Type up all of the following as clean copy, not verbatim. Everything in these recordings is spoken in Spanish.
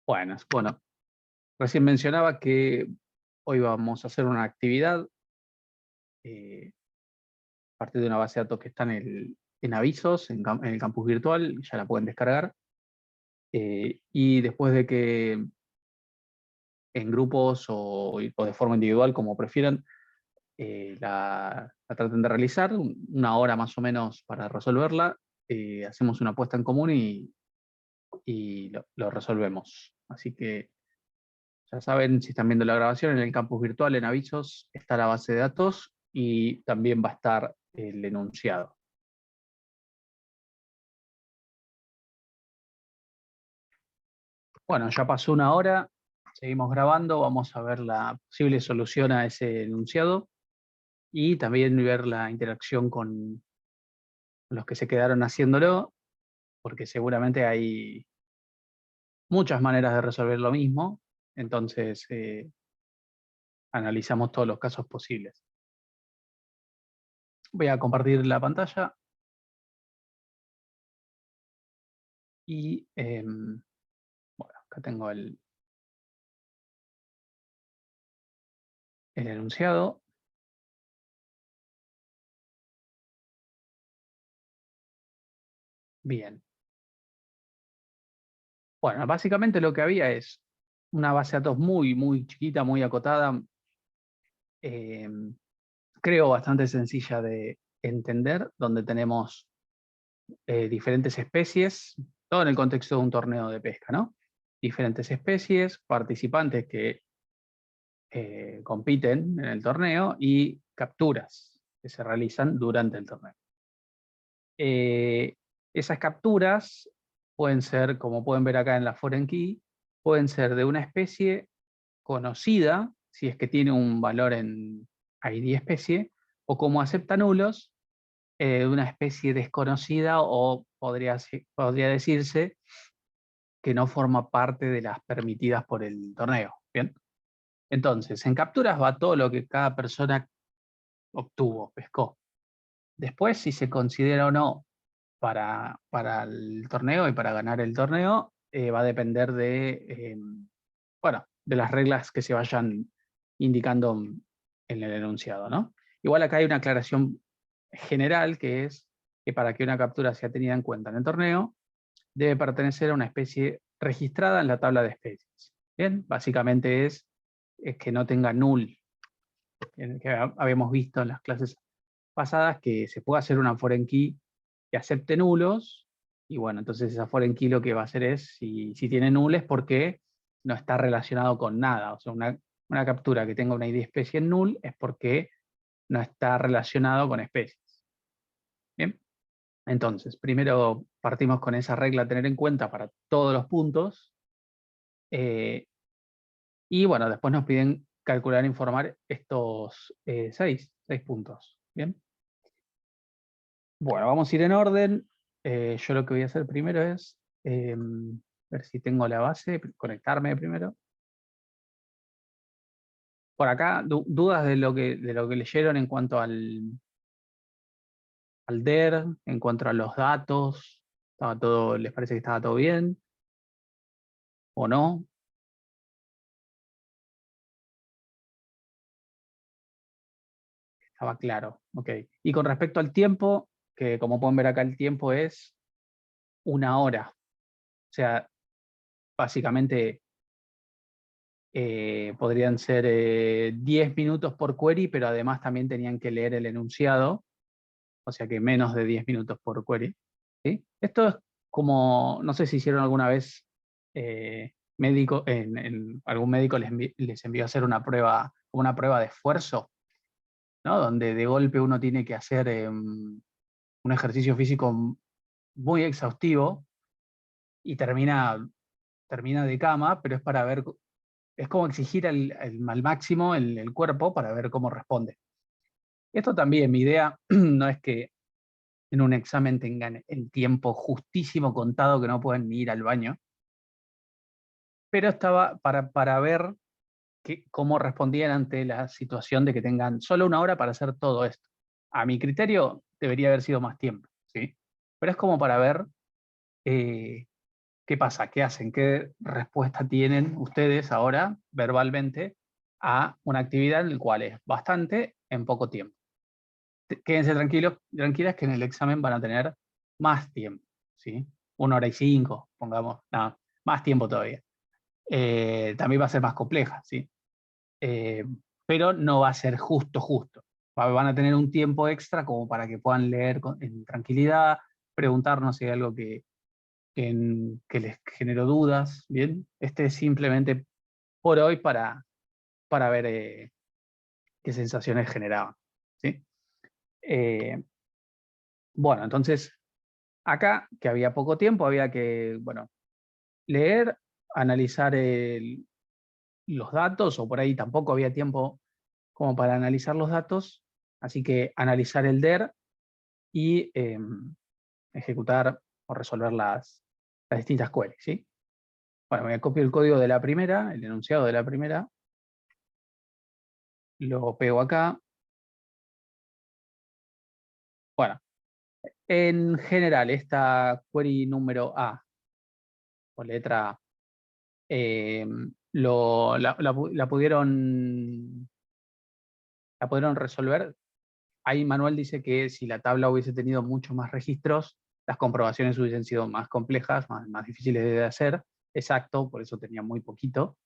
Bueno, recién mencionaba que hoy vamos a hacer una actividad a partir de una base de datos que está en avisos, en el campus virtual, ya la pueden descargar. Y después de que en grupos o de forma individual, como prefieran, la traten de realizar, una hora más o menos para resolverla, hacemos una puesta en común y lo resolvemos. Así que ya saben, si están viendo la grabación, en el campus virtual, en avisos, está la base de datos y también va a estar el enunciado. Bueno, ya pasó una hora, seguimos grabando, vamos a ver la posible solución a ese enunciado y también ver la interacción con los que se quedaron haciéndolo, porque seguramente hay muchas maneras de resolver lo mismo, entonces analizamos todos los casos posibles. Voy a compartir la pantalla y bueno, acá tengo el enunciado. Bien. Bueno, básicamente lo que había es una base de datos muy chiquita, muy acotada, eh, creo bastante sencilla de entender, donde tenemos diferentes especies, todo en el contexto de un torneo de pesca, ¿no? Diferentes especies, participantes que compiten en el torneo y capturas que se realizan durante el torneo. Esas capturas pueden ser, como pueden ver acá en la foreign key, pueden ser de una especie conocida, si es que tiene un valor en ID especie, o como acepta nulos, de una especie desconocida o podría decirse que no forma parte de las permitidas por el torneo. ¿Bien? Entonces, en capturas va todo lo que cada persona obtuvo, pescó. Después, si se considera o no para el torneo y para ganar el torneo, va a depender bueno, de las reglas que se vayan indicando en el enunciado, ¿no? Igual acá hay una aclaración general que es que para que una captura sea tenida en cuenta en el torneo, debe pertenecer a una especie registrada en la tabla de especies. Bien, básicamente es que no tenga null, que habíamos visto en las clases pasadas que se puede hacer una foreign key que acepte nulos, y bueno, entonces esa foreign key lo que va a hacer es, si tiene null es porque no está relacionado con nada, o sea, una captura que tenga una ID especie en null es porque no está relacionado con especies. Bien, entonces, primero partimos con esa regla a tener en cuenta para todos los puntos, y bueno, después nos piden calcular e informar estos seis puntos. Bien. Bueno, vamos a ir en orden. Yo lo que voy a hacer primero es ver si tengo la base, conectarme primero. Por acá, dudas de lo que leyeron en cuanto al DER, en cuanto a los datos. ¿Estaba todo, les parece que estaba todo bien? ¿O no? Estaba claro. Ok. Y con respecto al tiempo, que como pueden ver acá, el tiempo es una hora. O sea, básicamente podrían ser 10 minutos por query, pero además también tenían que leer el enunciado, o sea que menos de 10 minutos por query. ¿Sí? Esto es como, no sé si hicieron alguna vez algún médico les envió a hacer una prueba de esfuerzo, ¿no? Donde de golpe uno tiene que hacer un ejercicio físico muy exhaustivo y termina de cama, pero es para ver. Es como exigir al máximo el cuerpo para ver cómo responde. Esto también, mi idea no es que en un examen tengan el tiempo justísimo contado que no pueden ni ir al baño, pero estaba para ver cómo respondían ante la situación de que tengan solo una hora para hacer todo esto. A mi criterio debería haber sido más tiempo, ¿sí? Pero es como para ver ¿qué pasa? ¿Qué hacen? ¿Qué respuesta tienen ustedes ahora verbalmente a una actividad en la cual es bastante en poco tiempo? Quédense tranquilos, tranquilas que en el examen van a tener más tiempo, ¿sí? 1 hora y 5, pongamos, nada, más tiempo todavía. También va a ser más compleja, ¿sí? Eh, pero no va a ser justo. Van a tener un tiempo extra como para que puedan leer en tranquilidad, preguntarnos si hay algo que les generó dudas, ¿bien? Este es simplemente por hoy para ver qué sensaciones generaban, ¿sí? Eh, bueno, entonces, acá, que había poco tiempo, había que, bueno, leer, analizar los datos, o por ahí tampoco había tiempo como para analizar los datos, así que analizar el DER y ejecutar o resolver las distintas queries, ¿sí? Bueno, me copio el código de la primera, el enunciado de la primera, lo pego acá. Bueno, en general, esta query número A, o letra A, eh, la pudieron resolver. Ahí Manuel dice que si la tabla hubiese tenido muchos más registros, las comprobaciones hubiesen sido más complejas, más difíciles de hacer. Exacto, por eso tenía muy poquito.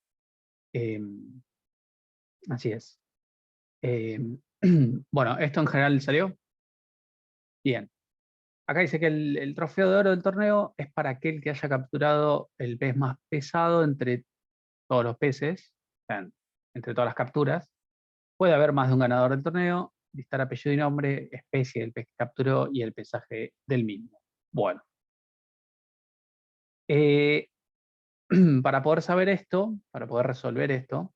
Eh, así es. Eh, bueno, esto en general salió bien. Acá dice que el trofeo de oro del torneo es para aquel que haya capturado el pez más pesado entre todos los peces, o sea, entre todas las capturas. Puede haber más de un ganador del torneo, listar apellido y nombre, especie del pez que capturó y el pesaje del mismo. Bueno, eh, para poder saber esto, para poder resolver esto,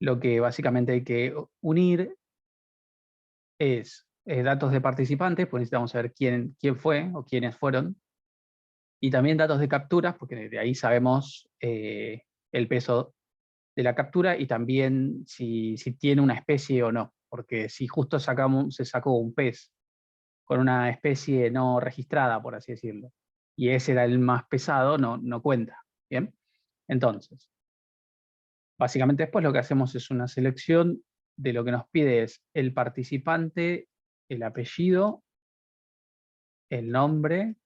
lo que básicamente hay que unir es datos de participantes, pues necesitamos saber quién fue o quiénes fueron, y también datos de capturas, porque de ahí sabemos el peso de la captura y también si tiene una especie o no, porque si justo se sacó un pez con una especie no registrada, por así decirlo, y ese era el más pesado, no cuenta. ¿Bien? Entonces, básicamente después lo que hacemos es una selección de lo que nos pide es el participante, el apellido, el nombre.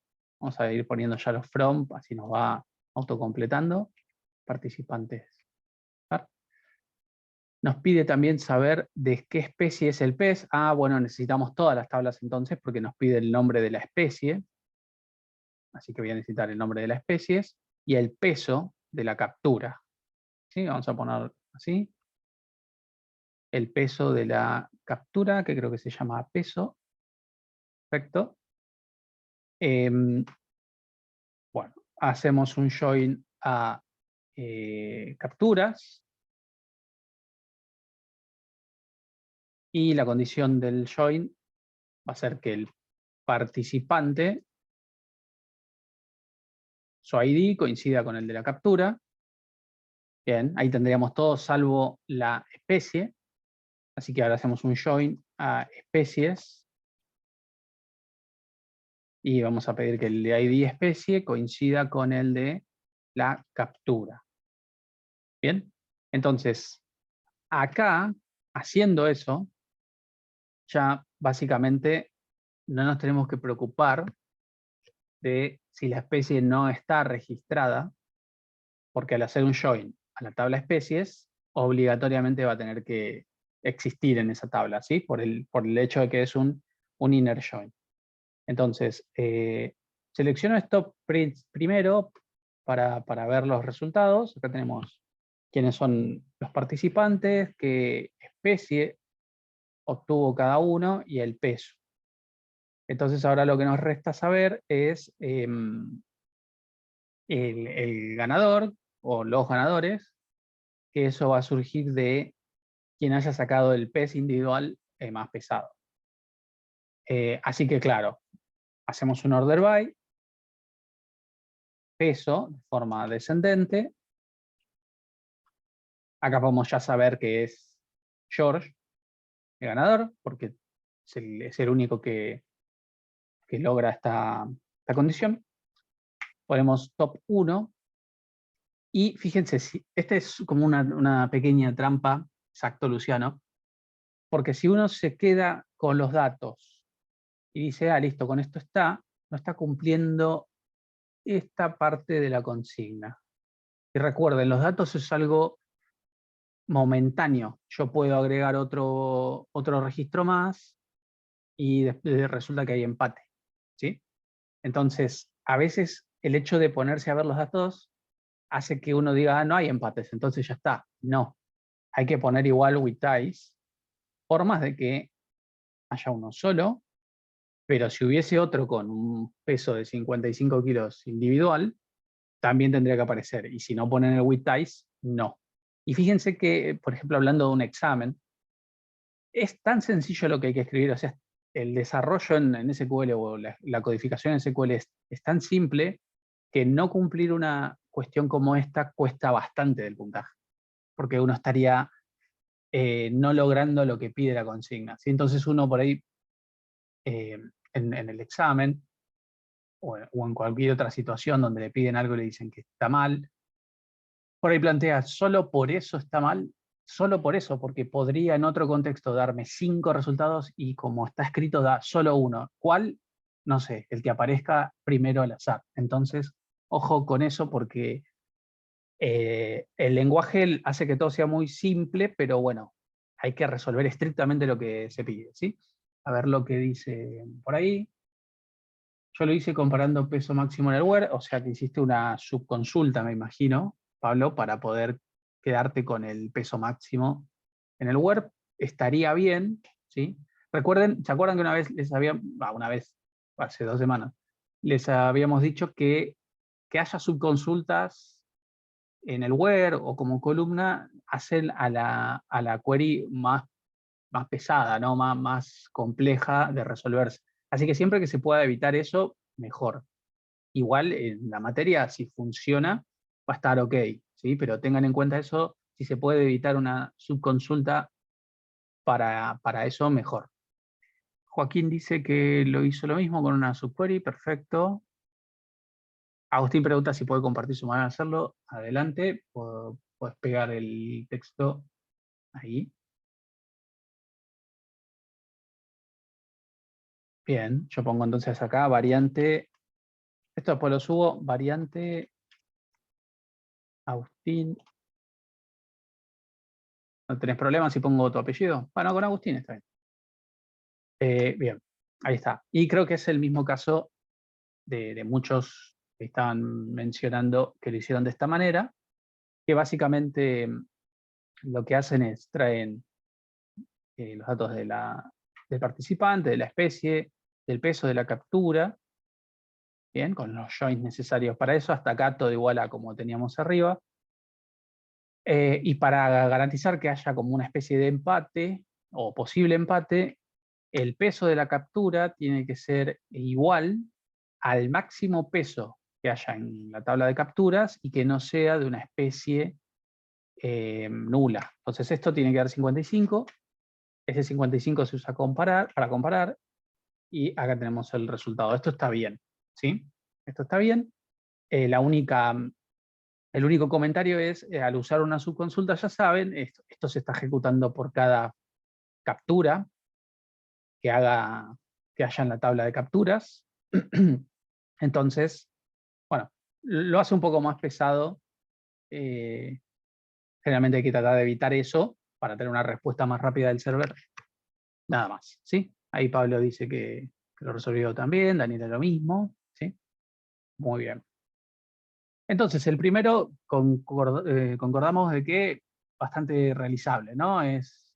Vamos a ir poniendo ya los from, así nos va autocompletando. Participantes. Nos pide también saber de qué especie es el pez. Ah, bueno, necesitamos todas las tablas entonces porque nos pide el nombre de la especie. Así que voy a necesitar el nombre de la especie y el peso de la captura. ¿Sí? Vamos a poner así. El peso de la captura, que creo que se llama peso. Perfecto. Bueno, hacemos un join a capturas. Y la condición del join va a ser que el participante, su ID coincida con el de la captura. Bien, ahí tendríamos todo salvo la especie. Así que ahora hacemos un join a especies. Y vamos a pedir que el de ID especie coincida con el de la captura. Bien, entonces acá, haciendo eso, ya básicamente no nos tenemos que preocupar de si la especie no está registrada, porque al hacer un join a la tabla especies, obligatoriamente va a tener que existir en esa tabla, ¿sí? Por el hecho de que es un inner join. Entonces, selecciono esto primero para ver los resultados. Acá tenemos quiénes son los participantes, qué especie obtuvo cada uno y el peso. Entonces ahora lo que nos resta saber es el ganador o los ganadores, que eso va a surgir de quien haya sacado el pez individual más pesado. Así que claro, hacemos un order by, peso de forma descendente. Acá podemos ya saber que es George el ganador, porque es el único que logra esta condición. ponemos top 1, y fíjense, esta es como una pequeña trampa, exacto, Luciano, porque si uno se queda con los datos y dice, ah, listo, con esto está, no está cumpliendo esta parte de la consigna. Y recuerden, los datos es algo momentáneo. Yo puedo agregar otro registro más y resulta que hay empate, ¿sí? Entonces, a veces el hecho de ponerse a ver los datos hace que uno diga, ah, no hay empates, entonces ya está. No, hay que poner igual with ties, por más de que haya uno solo, pero si hubiese otro con un peso de 55 kilos individual, también tendría que aparecer. Y si no ponen el with ties, no. Y fíjense que, por ejemplo, hablando de un examen, es tan sencillo lo que hay que escribir, o sea, el desarrollo en SQL o la codificación en SQL es tan simple que no cumplir una cuestión como esta cuesta bastante del puntaje, porque uno estaría no logrando lo que pide la consigna. ¿Sí? Entonces uno por ahí, en el examen o en cualquier otra situación donde le piden algo y le dicen que está mal, por ahí plantea, solo por eso está mal, solo por eso, porque podría en otro contexto darme 5 resultados y como está escrito da solo uno. ¿Cuál? No sé, el que aparezca primero al azar. Entonces, ojo con eso porque el lenguaje hace que todo sea muy simple, pero bueno, hay que resolver estrictamente lo que se pide, ¿sí? A ver lo que dice por ahí. Yo lo hice comparando peso máximo en el web, o sea que hiciste una subconsulta, me imagino, Pablo, para poder quedarte con el peso máximo en el web. Estaría bien, ¿sí? Recuerden, ¿se acuerdan que una vez una vez, hace 2 semanas, les habíamos dicho que haya subconsultas en el web o como columna, hacen a la query más pesada, ¿no? Más compleja de resolverse. Así que siempre que se pueda evitar eso, mejor. Igual en la materia, si funciona, va a estar ok, ¿sí? Pero tengan en cuenta eso, si se puede evitar una subconsulta para eso, mejor. Joaquín dice que lo hizo lo mismo con una subquery, perfecto. Agustín pregunta si puede compartir su manera de hacerlo. Adelante, puedes pegar el texto ahí. Bien, yo pongo entonces acá variante. Esto después lo subo, variante Agustín. ¿No tenés problema si pongo tu apellido? Bueno, con Agustín está bien. Bien, ahí está. Y creo que es el mismo caso de muchos que estaban mencionando que lo hicieron de esta manera, que básicamente lo que hacen es traen los datos del participante, de la especie, del peso de la captura, bien, con los joins necesarios para eso, hasta acá todo igual a como teníamos arriba. Y para garantizar que haya como una especie de empate o posible empate, el peso de la captura tiene que ser igual al máximo peso que haya en la tabla de capturas y que no sea de una especie nula. Entonces esto tiene que dar 55, ese 55 se usa para comparar y acá tenemos el resultado. Esto está bien, ¿sí? Esto está bien. La única El único comentario es, al usar una subconsulta, ya saben, esto se está ejecutando por cada captura que haya en la tabla de capturas. Entonces, bueno, lo hace un poco más pesado. eh, Generalmente hay que tratar de evitar eso para tener una respuesta más rápida del server. Nada más, ¿sí? Ahí Pablo dice que lo resolvió también, Daniela lo mismo, ¿sí? Muy bien. Entonces, el primero concordamos de que bastante realizable, ¿no? Es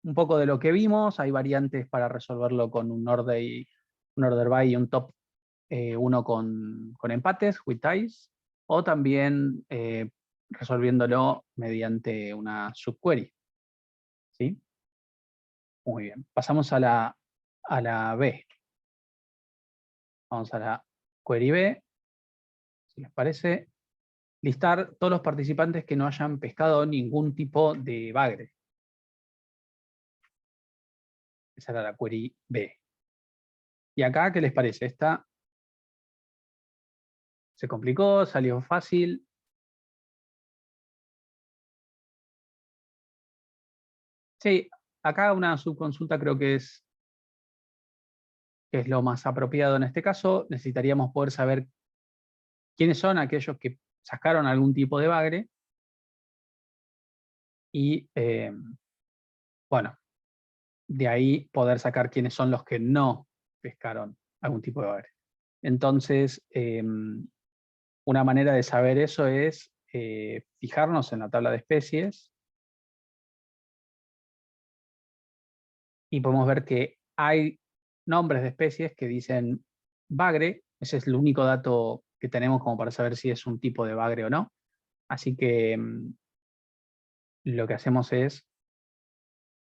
un poco de lo que vimos, hay variantes para resolverlo con un order by y un top, uno con empates, with ties, o también resolviéndolo mediante una subquery, ¿sí? Muy bien, pasamos a la B. Vamos a la query B, si les parece. Listar todos los participantes que no hayan pescado ningún tipo de bagre. Esa era la query B. Y acá, ¿qué les parece? Esta se complicó, salió fácil. Sí, acá una subconsulta creo que es lo más apropiado en este caso. Necesitaríamos poder saber quiénes son aquellos que sacaron algún tipo de bagre y, bueno, de ahí poder sacar quiénes son los que no pescaron algún tipo de bagre. Entonces, una manera de saber eso es fijarnos en la tabla de especies y podemos ver que hay nombres de especies que dicen bagre. Ese es el único dato que tenemos como para saber si es un tipo de bagre o no. Así que lo que hacemos es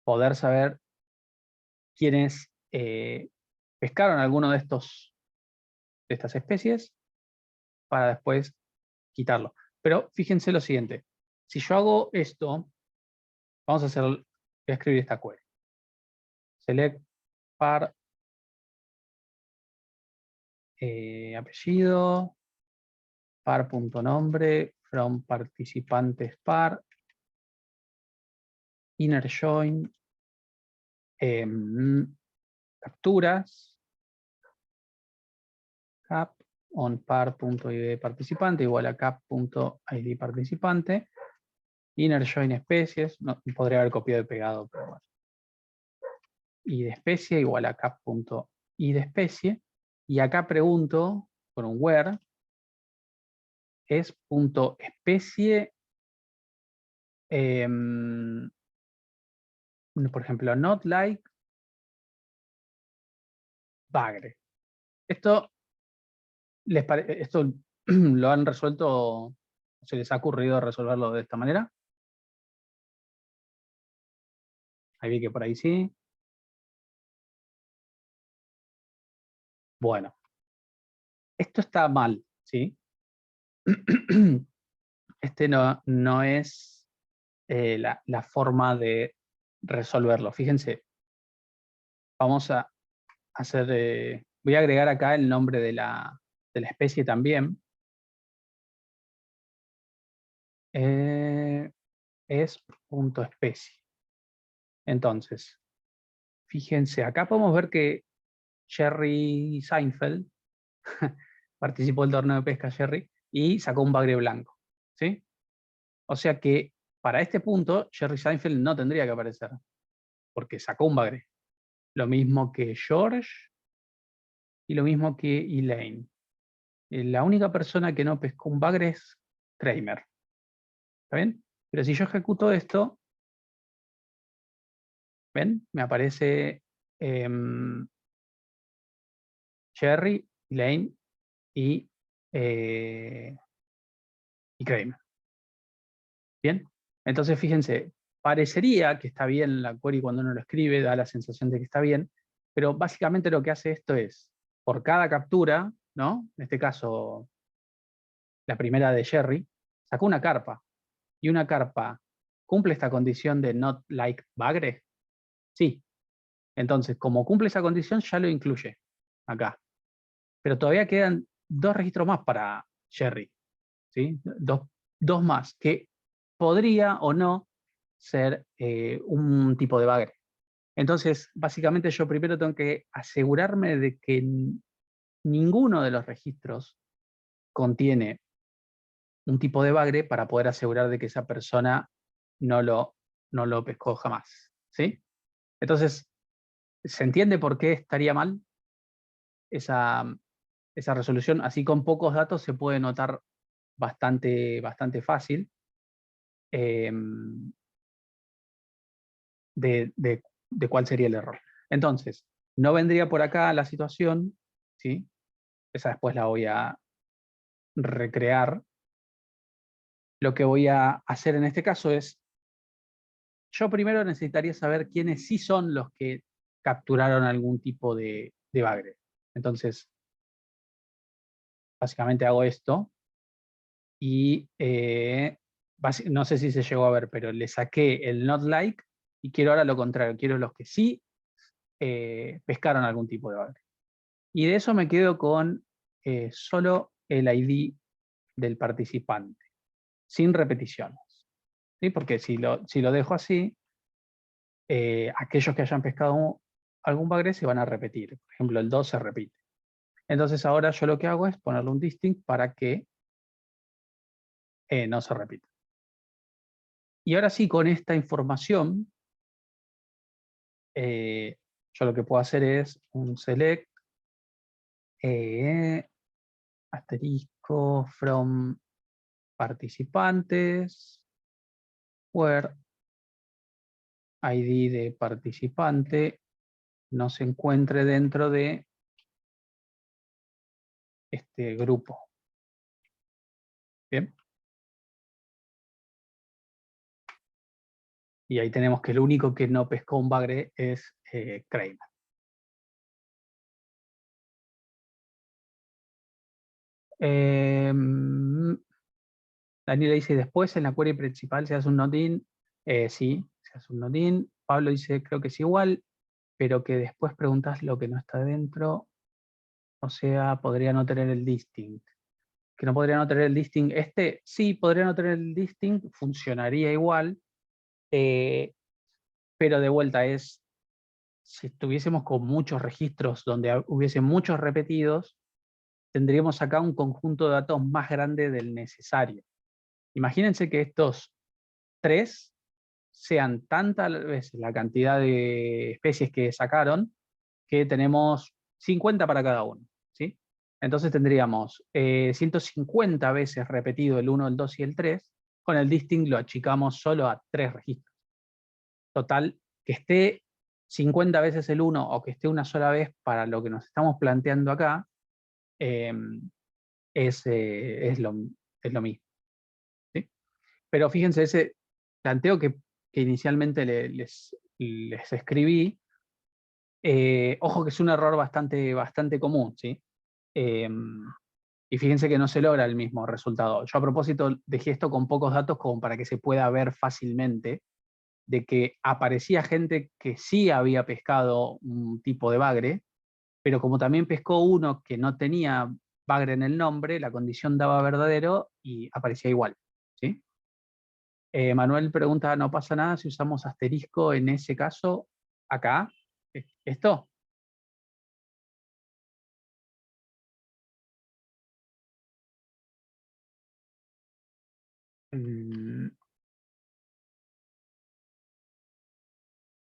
poder saber quiénes pescaron alguno de estas especies para después quitarlo. Pero fíjense lo siguiente. Si yo hago esto, voy a escribir esta query. Select par apellido, par.nombre, from participantes par, inner join, capturas, cap on par.id participante igual a cap.id participante, inner join especies, no, podría haber copiado y pegado, pero bueno. Y de especie igual a cap.id especie, y acá pregunto con un where, es punto especie, por ejemplo, not like bagre. Esto lo han resuelto, se les ha ocurrido resolverlo de esta manera. Ahí vi que por ahí sí. Bueno, esto está mal, ¿sí? Este no es la forma de resolverlo. Fíjense, vamos a hacer, voy a agregar acá el nombre de la especie también. Es punto especie. Entonces, fíjense, acá podemos ver que Jerry Seinfeld participó del torneo de pesca Jerry y sacó un bagre blanco, ¿sí? O sea que para este punto Jerry Seinfeld no tendría que aparecer, porque sacó un bagre. Lo mismo que George y lo mismo que Elaine. La única persona que no pescó un bagre es Kramer. ¿Está bien? Pero si yo ejecuto esto, ¿ven? Me aparece Jerry, Elaine y Kramer. ¿Bien? Entonces, fíjense, parecería que está bien la query cuando uno lo escribe, da la sensación de que está bien, pero básicamente lo que hace esto es, por cada captura, ¿no? En este caso, la primera de Jerry, sacó una carpa. ¿Y una carpa cumple esta condición de not like bagre? Sí. Entonces, como cumple esa condición, ya lo incluye acá. Pero todavía quedan 2 registros más para Jerry, ¿sí? Dos más, que podría o no ser un tipo de bagre. Entonces, básicamente yo primero tengo que asegurarme de que ninguno de los registros contiene un tipo de bagre para poder asegurar de que esa persona no lo pescó jamás, ¿sí? Entonces, ¿se entiende por qué estaría mal esa resolución? Así con pocos datos se puede notar bastante fácil eh, de cuál sería el error. Entonces, no vendría por acá la situación, ¿sí? Esa después la voy a recrear. Lo que voy a hacer en este caso es, yo primero necesitaría saber quiénes sí son los que capturaron algún tipo de bagre. Entonces, básicamente hago esto y no sé si se llegó a ver, pero le saqué el not like y quiero ahora lo contrario, quiero los que sí pescaron algún tipo de bagre. Y de eso me quedo con solo el ID del participante, sin repeticiones. ¿Sí? Porque si lo dejo así, aquellos que hayan pescado algún bagre se van a repetir. Por ejemplo, el 2 se repite. Entonces ahora yo lo que hago es ponerle un distinct para que no se repita. Y ahora sí, con esta información, yo lo que puedo hacer es un select asterisco from participantes, where ID de participante no se encuentre dentro de este grupo. Bien. Y ahí tenemos que el único que no pescó un bagre es Kramer. Daniela dice, después en la query principal se hace un not-in. Sí, se hace un not-in. Pablo dice, creo que es igual, pero que después preguntas lo que no está dentro. O sea, podría no tener el distinct. Que no podría no tener el distinct. Este sí podría no tener el distinct, funcionaría igual. Pero de vuelta es, si estuviésemos con muchos registros donde hubiese muchos repetidos, tendríamos acá un conjunto de datos más grande del necesario. Imagínense que estos 3 sean tantas veces la cantidad de especies que sacaron, que tenemos 50 para cada uno. ¿Sí? Entonces tendríamos 150 veces repetido el 1, el 2 y el 3, con el distinct lo achicamos solo a 3 registros. Total, que esté 50 veces el 1 o que esté una sola vez para lo que nos estamos planteando acá, es lo mismo. ¿Sí? Pero fíjense, ese planteo que inicialmente les escribí, ojo que es un error bastante común, ¿sí? Y fíjense que no se logra el mismo resultado. Yo a propósito dejé esto con pocos datos como para que se pueda ver fácilmente de que aparecía gente que sí había pescado un tipo de bagre, pero como también pescó uno que no tenía bagre en el nombre, la condición daba verdadero y aparecía igual. ¿Sí? Manuel pregunta, ¿no pasa nada si usamos asterisco en ese caso acá? ¿Esto? Mm,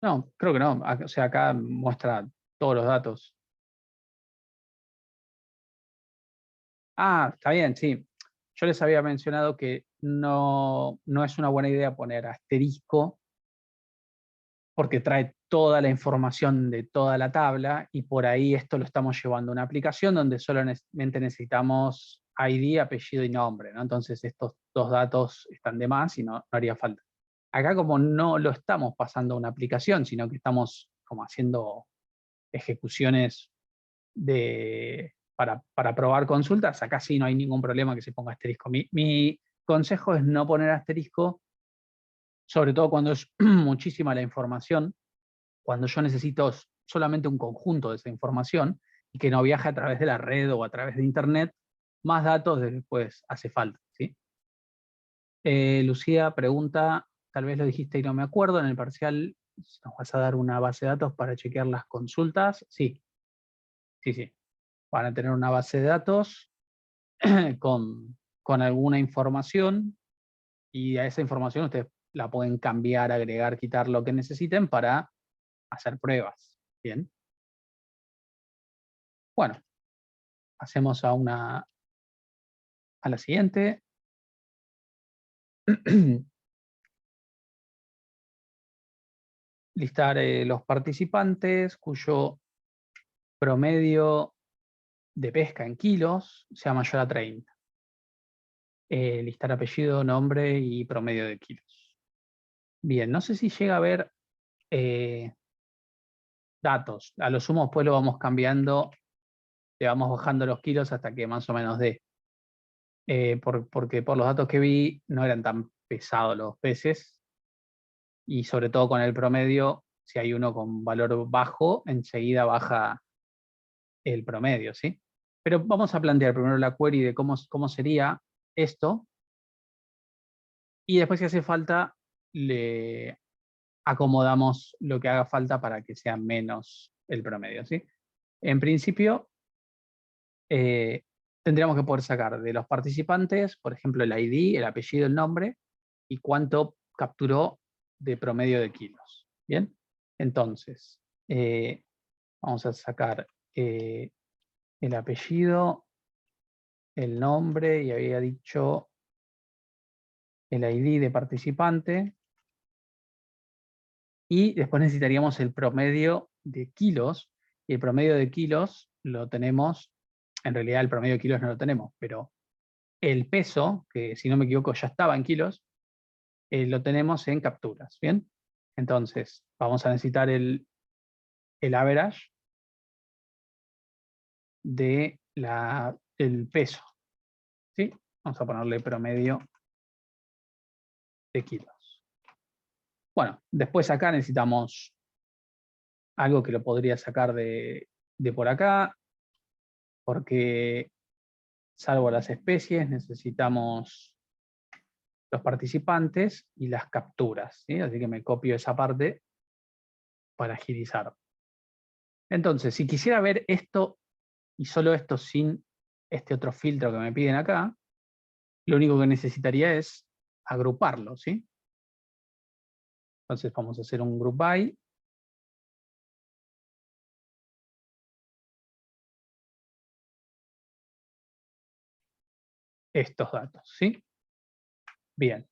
no, creo que no. O sea, acá muestra todos los datos. Ah, está bien, sí. Yo les había mencionado que no es una buena idea poner asterisco porque trae toda la información de toda la tabla y por ahí esto lo estamos llevando a una aplicación donde solamente necesitamos ID, apellido y nombre, ¿no? Entonces estos 2 datos están de más y no haría falta. Acá como no lo estamos pasando a una aplicación, sino que estamos como haciendo ejecuciones para probar consultas, acá sí no hay ningún problema que se ponga asterisco. Mi consejo es no poner asterisco, sobre todo cuando es muchísima la información, cuando yo necesito solamente un conjunto de esa información y que no viaje a través de la red o a través de internet, más datos después hace falta. ¿Sí? Lucía pregunta, tal vez lo dijiste y no me acuerdo, en el parcial nos vas a dar una base de datos para chequear las consultas. Sí, sí. Van a tener una base de datos con alguna información y a esa información ustedes la pueden cambiar, agregar, quitar lo que necesiten para hacer pruebas. Bien. Bueno, pasemos a la siguiente. Listar los participantes cuyo promedio de pesca en kilos sea mayor a 30. Listar apellido, nombre y promedio de kilos. Bien, no sé si llega a ver datos. A lo sumo después lo vamos cambiando, le vamos bajando los kilos hasta que más o menos dé. Porque por los datos que vi no eran tan pesados los peces y sobre todo con el promedio, si hay uno con valor bajo, enseguida baja el promedio, ¿sí? Pero vamos a plantear primero la query de cómo sería esto, y después si hace falta, le acomodamos lo que haga falta para que sea menos el promedio, ¿sí? En principio, tendríamos que poder sacar de los participantes, por ejemplo, el ID, el apellido, el nombre, y cuánto capturó de promedio de kilos. ¿Bien? Entonces, vamos a sacar el apellido, el nombre, y había dicho el ID de participante, y después necesitaríamos el promedio de kilos, y el promedio de kilos lo tenemos, en realidad el promedio de kilos no lo tenemos, pero el peso, que si no me equivoco ya estaba en kilos, lo tenemos en capturas, ¿bien? Entonces, vamos a necesitar el average del peso, ¿sí? Vamos a ponerle promedio de kilos. Bueno, después acá necesitamos algo que lo podría sacar de por acá, porque salvo las especies necesitamos los participantes y las capturas, ¿sí? Así que me copio esa parte para agilizar. Entonces, si quisiera ver esto y solo esto sin este otro filtro que me piden acá, lo único que necesitaría es agruparlo, ¿sí? Entonces vamos a hacer un group by. Estos datos, ¿sí? Bien.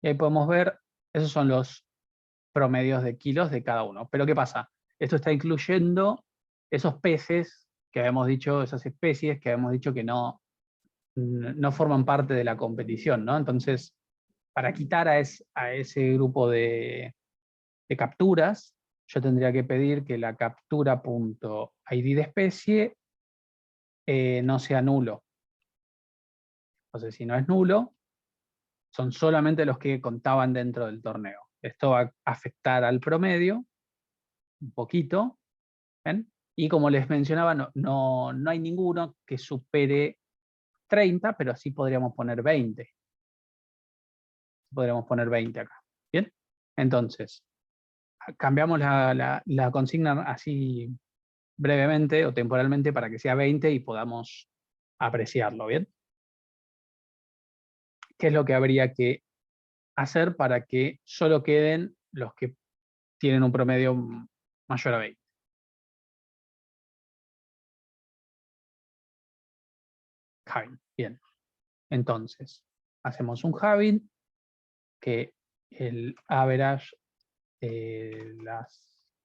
Y ahí podemos ver, esos son los promedios de kilos de cada uno. Pero ¿qué pasa? Esto está incluyendo esos peces que habíamos dicho, esas especies que habíamos dicho que no forman parte de la competición, ¿no? Entonces, para quitar a ese grupo de capturas, yo tendría que pedir que la captura.id de especie no sea nulo. Entonces, si no es nulo, son solamente los que contaban dentro del torneo. Esto va a afectar al promedio un poquito, ¿ven? Y como les mencionaba, no hay ninguno que supere 30, pero sí podríamos poner 20. Podríamos poner 20 acá. ¿Bien? Entonces, cambiamos la consigna así brevemente o temporalmente para que sea 20 y podamos apreciarlo, ¿bien? ¿Qué es lo que habría que hacer para que solo queden los que tienen un promedio mayor a 20? Having, bien. Entonces, hacemos un having que el average de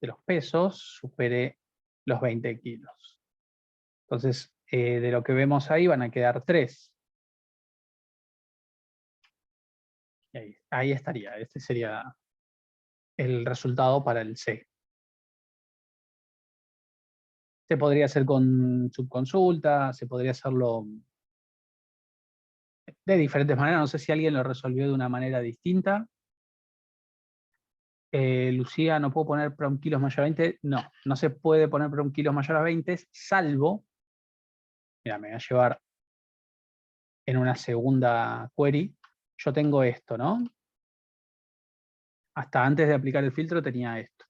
los pesos supere los 20 kilos. Entonces, de lo que vemos ahí van a quedar 3. Ahí estaría, este sería el resultado para el C. Se podría hacer con subconsulta, se podría hacerlo de diferentes maneras. No sé si alguien lo resolvió de una manera distinta. Lucía, ¿no puedo poner prom kilos mayor a 20? No, no se puede poner prom kilos mayor a 20, salvo, mira, me voy a llevar en una segunda query. Yo tengo esto, ¿no? Hasta antes de aplicar el filtro tenía esto.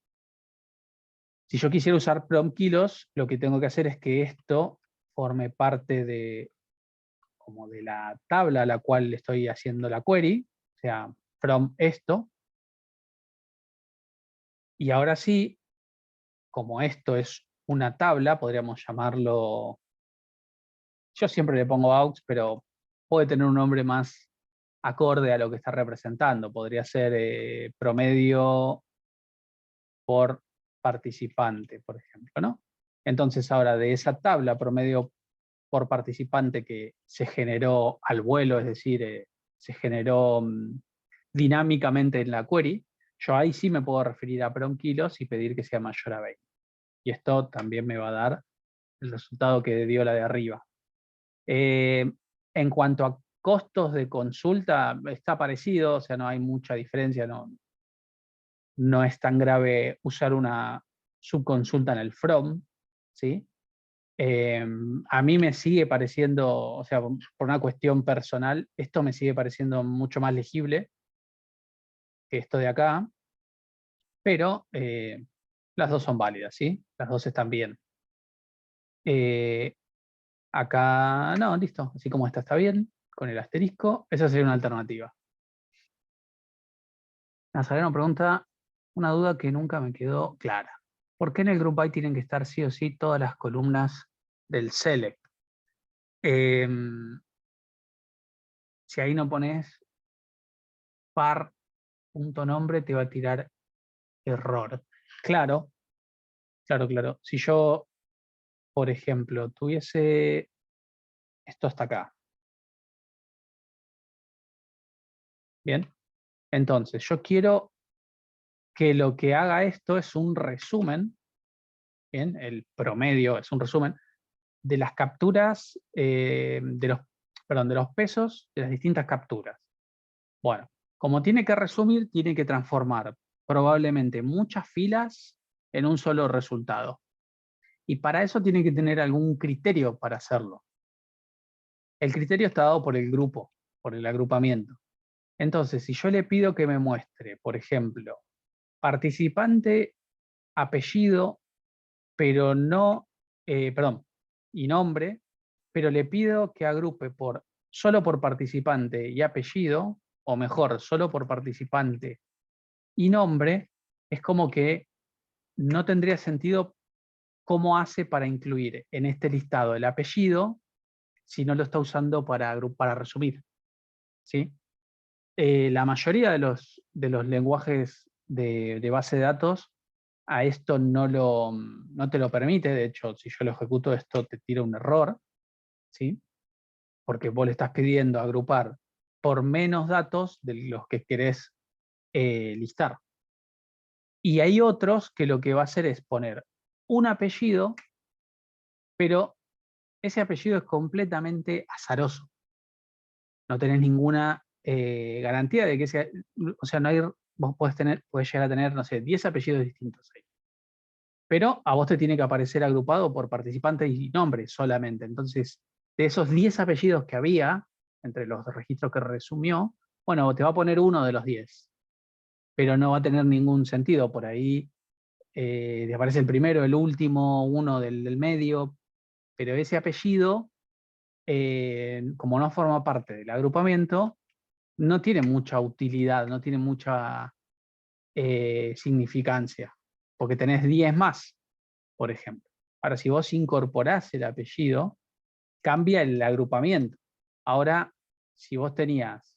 Si yo quisiera usar prom kilos, lo que tengo que hacer es que esto forme parte de, como de la tabla a la cual le estoy haciendo la query, o sea, from esto. Y ahora sí, como esto es una tabla, podríamos llamarlo, yo siempre le pongo aux, pero puede tener un nombre más acorde a lo que está representando. Podría ser promedio por participante, por ejemplo, ¿no? Entonces ahora de esa tabla promedio por participante que se generó al vuelo, es decir, se generó dinámicamente en la query, yo ahí sí me puedo referir a prom kilos y pedir que sea mayor a 20. Y esto también me va a dar el resultado que dio la de arriba. En cuanto a costos de consulta, está parecido, o sea, no hay mucha diferencia, no es tan grave usar una subconsulta en el from, ¿sí? A mí me sigue pareciendo, o sea, por una cuestión personal, esto me sigue pareciendo mucho más legible que esto de acá, pero las dos son válidas, ¿sí? Las dos están bien. Eh, Acá, no, listo, así como esta está bien, con el asterisco, esa sería una alternativa. Nazareno pregunta, una duda que nunca me quedó clara. ¿Por qué en el Group by tienen que estar sí o sí todas las columnas del select? Si ahí no pones par punto nombre, te va a tirar error. Claro, claro. Si yo, por ejemplo, tuviese esto hasta acá, ¿bien? Entonces, yo quiero que lo que haga esto es un resumen, ¿bien? El promedio es un resumen de las capturas, de los pesos de las distintas capturas. Bueno, como tiene que resumir, tiene que transformar probablemente muchas filas en un solo resultado. Y para eso tiene que tener algún criterio para hacerlo. El criterio está dado por el grupo, por el agrupamiento. Entonces, si yo le pido que me muestre, por ejemplo, participante, apellido, pero no, y nombre, pero le pido que agrupe solo por participante y apellido, o mejor, solo por participante y nombre, es como que no tendría sentido cómo hace para incluir en este listado el apellido si no lo está usando para resumir, ¿sí? La mayoría de los lenguajes de base de datos a esto no te lo permite. De hecho, si yo lo ejecuto, esto te tira un error, ¿sí? Porque vos le estás pidiendo agrupar por menos datos de los que querés listar. Y hay otros que lo que va a hacer es poner un apellido, pero ese apellido es completamente azaroso. No tenés ninguna garantía de que sea, o sea, no hay, vos podés llegar a tener, no sé, 10 apellidos distintos ahí. Pero a vos te tiene que aparecer agrupado por participante y nombre solamente. Entonces, de esos 10 apellidos que había, entre los registros que resumió, bueno, te va a poner uno de los 10, pero no va a tener ningún sentido. Por ahí te aparece el primero, el último, uno del medio, pero ese apellido, como no forma parte del agrupamiento, no tiene mucha utilidad, no tiene mucha significancia, porque tenés 10 más, por ejemplo. Ahora, si vos incorporás el apellido, cambia el agrupamiento. Ahora, si vos tenías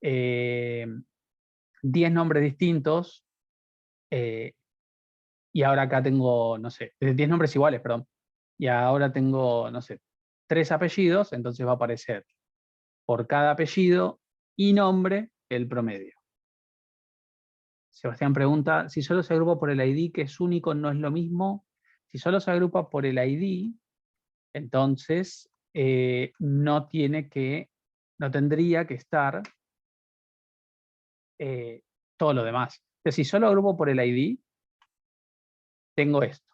10 nombres distintos, eh, y ahora acá tengo, no sé, 10 nombres iguales, perdón, y ahora tengo, no sé, 3 apellidos, entonces va a aparecer por cada apellido y nombre el promedio. Sebastián pregunta, si solo se agrupa por el ID, que es único, ¿no es lo mismo? Si solo se agrupa por el ID, entonces no tendría que estar todo lo demás. Entonces, si solo agrupo por el ID, tengo esto.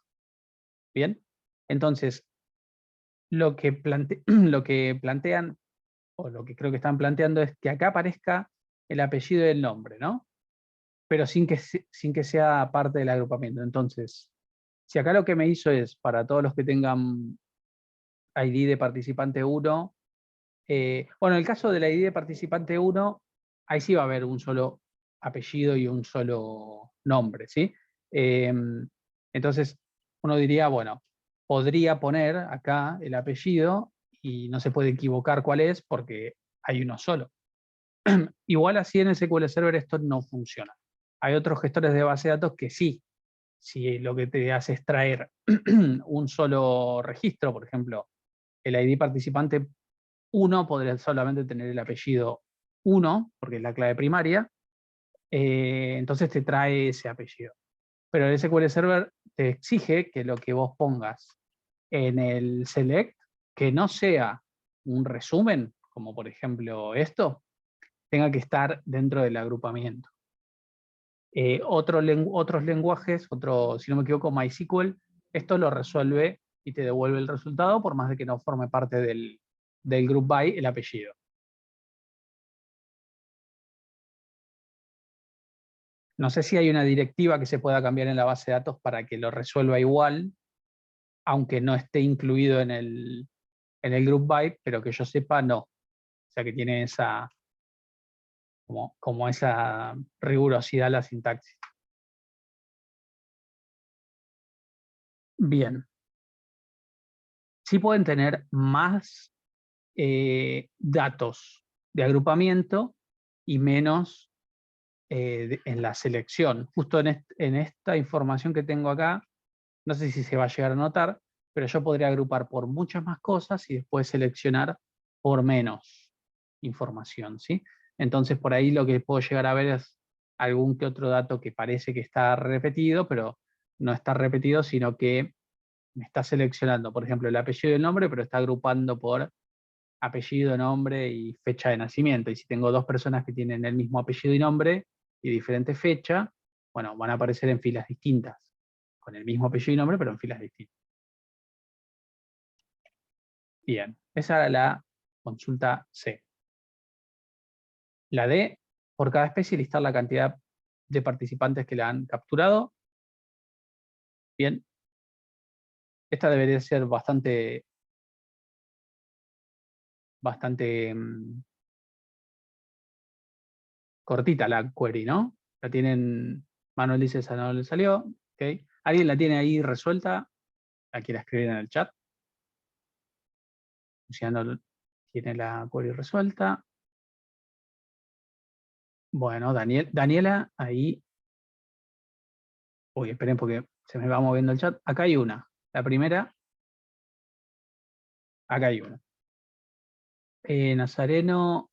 ¿Bien? Entonces, lo que plantean, o lo que creo que están planteando, es que acá aparezca el apellido y el nombre, ¿no? Pero sin que sea parte del agrupamiento. Entonces, si acá lo que me hizo es, para todos los que tengan ID de participante 1, bueno, en el caso del ID de participante 1, ahí sí va a haber un solo apellido y un solo nombre, ¿sí? Entonces, uno diría, bueno, podría poner acá el apellido y no se puede equivocar cuál es porque hay uno solo. Igual así en el SQL Server esto no funciona. Hay otros gestores de base de datos que sí, si lo que te hace es traer un solo registro, por ejemplo, el ID participante 1 podría solamente tener el apellido 1, porque es la clave primaria, entonces te trae ese apellido. Pero el SQL Server te exige que lo que vos pongas en el select, que no sea un resumen, como por ejemplo esto, tenga que estar dentro del agrupamiento. Otros lenguajes, si no me equivoco, MySQL, esto lo resuelve y te devuelve el resultado por más de que no forme parte del group by el apellido. No sé si hay una directiva que se pueda cambiar en la base de datos para que lo resuelva igual, aunque no esté incluido en el group by, pero que yo sepa, no. O sea que tiene esa, como esa rigurosidad la sintaxis. Bien. Sí pueden tener más datos de agrupamiento y menos en la selección. Justo en esta información que tengo acá, no sé si se va a llegar a notar, pero yo podría agrupar por muchas más cosas y después seleccionar por menos información, ¿sí? Entonces por ahí lo que puedo llegar a ver es algún que otro dato que parece que está repetido, pero no está repetido, sino que me está seleccionando, por ejemplo, el apellido y el nombre, pero está agrupando por apellido, nombre y fecha de nacimiento. Y si tengo dos personas que tienen el mismo apellido y nombre y diferente fecha, bueno, van a aparecer en filas distintas, con el mismo apellido y nombre, pero en filas distintas. Bien, esa era la consulta C. La D, por cada especie listar la cantidad de participantes que la han capturado. Bien, esta debería ser bastante cortita la query, ¿no? La tienen, Manuel dice, esa no le salió. ¿Okay? ¿Alguien la tiene ahí resuelta? ¿La quiere escribir en el chat? Luciano tiene la query resuelta. Bueno, Daniela, ahí. Uy, esperen porque se me va moviendo el chat. Acá hay una. La primera, acá hay una. Nazareno.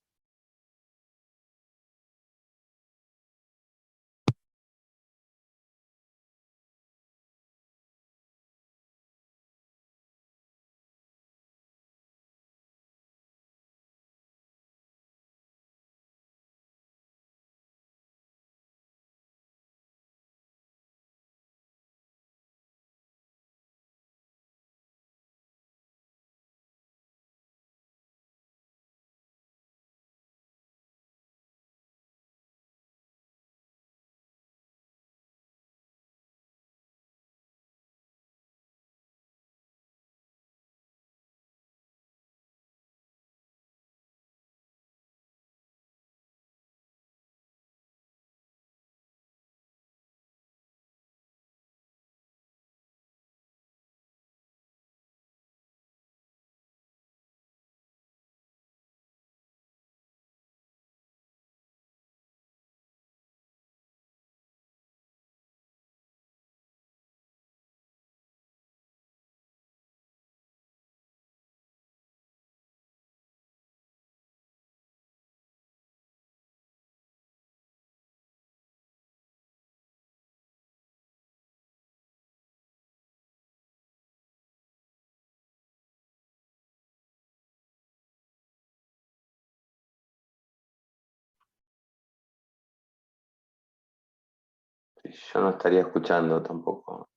Yo no estaría escuchando tampoco.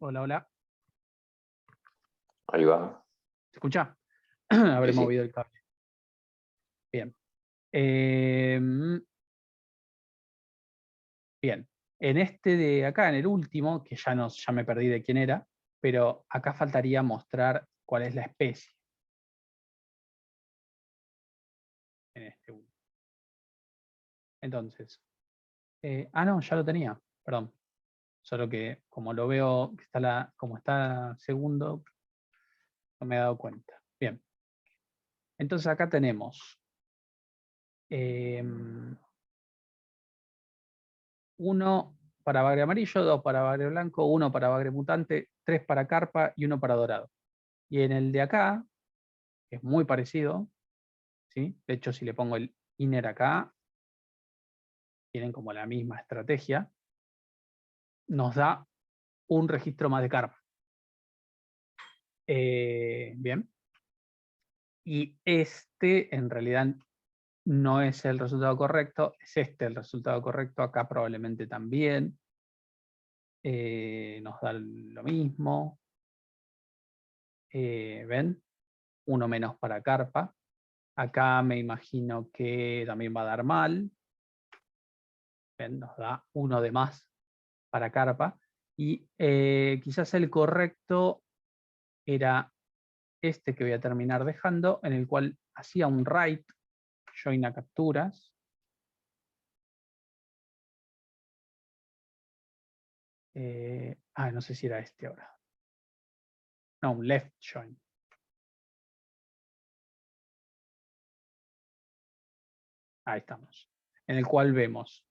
Hola, hola. Ahí va. ¿Se escucha? Habré Sí, sí. movido el cable. Bien. Bien. En este de acá, en el último, que ya me perdí de quién era, pero acá faltaría mostrar cuál es la especie. En este último. Entonces, no, ya lo tenía, perdón. Solo que como lo veo, que está como está segundo, no me he dado cuenta. Bien. Entonces acá tenemos 1 para bagre amarillo, 2 para bagre blanco, 1 para bagre mutante, 3 para carpa y 1 para dorado. Y en el de acá, que es muy parecido, ¿sí? De hecho, si le pongo el inner acá, tienen como la misma estrategia, nos da un registro más de carpa. Bien. Y este, en realidad, no es el resultado correcto, es este el resultado correcto, acá probablemente también. Nos da lo mismo. ¿Ven? 1 menos para carpa. Acá me imagino que también va a dar mal. ¿Ven? Nos da 1 de más para carpa. Y quizás el correcto era este que voy a terminar dejando, en el cual hacía un write, join a capturas. No sé si era este ahora. No, un left join. Ahí estamos. En el cual vemos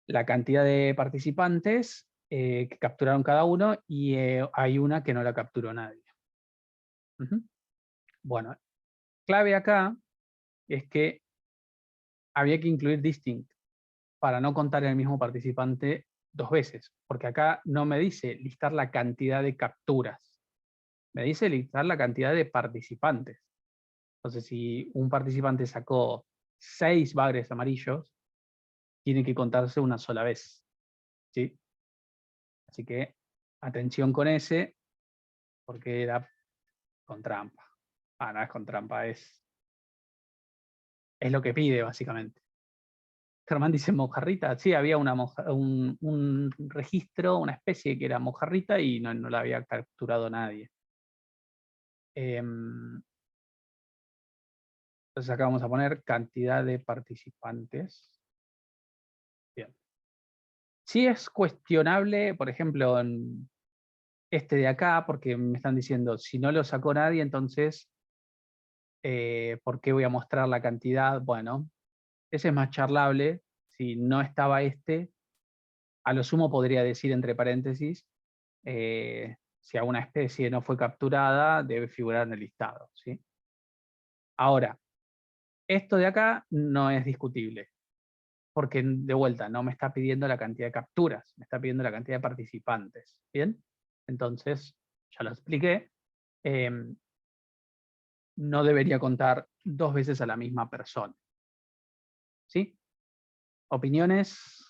la cantidad de participantes que capturaron cada uno y hay una que no la capturó nadie. Bueno, clave acá es que había que incluir distinct para no contar el mismo participante 2 veces, porque acá no me dice listar la cantidad de capturas, me dice listar la cantidad de participantes. Entonces, si un participante sacó 6 bagres amarillos, tiene que contarse una sola vez, ¿sí? Así que atención con ese, porque era con trampa. No es con trampa, es lo que pide, básicamente. Germán dice mojarrita. Sí, había un registro, una especie que era mojarrita y no la había capturado nadie. Entonces acá vamos a poner cantidad de participantes. Bien. Sí es cuestionable, por ejemplo, en este de acá, porque me están diciendo, si no lo sacó nadie, entonces, ¿por qué voy a mostrar la cantidad? Bueno, ese es más charlable. Si no estaba este, a lo sumo podría decir entre paréntesis, si alguna especie no fue capturada, debe figurar en el listado, ¿sí? Ahora, esto de acá no es discutible, porque de vuelta no me está pidiendo la cantidad de capturas, me está pidiendo la cantidad de participantes, ¿bien? Entonces, ya lo expliqué, no debería contar 2 veces a la misma persona, ¿sí? ¿Opiniones?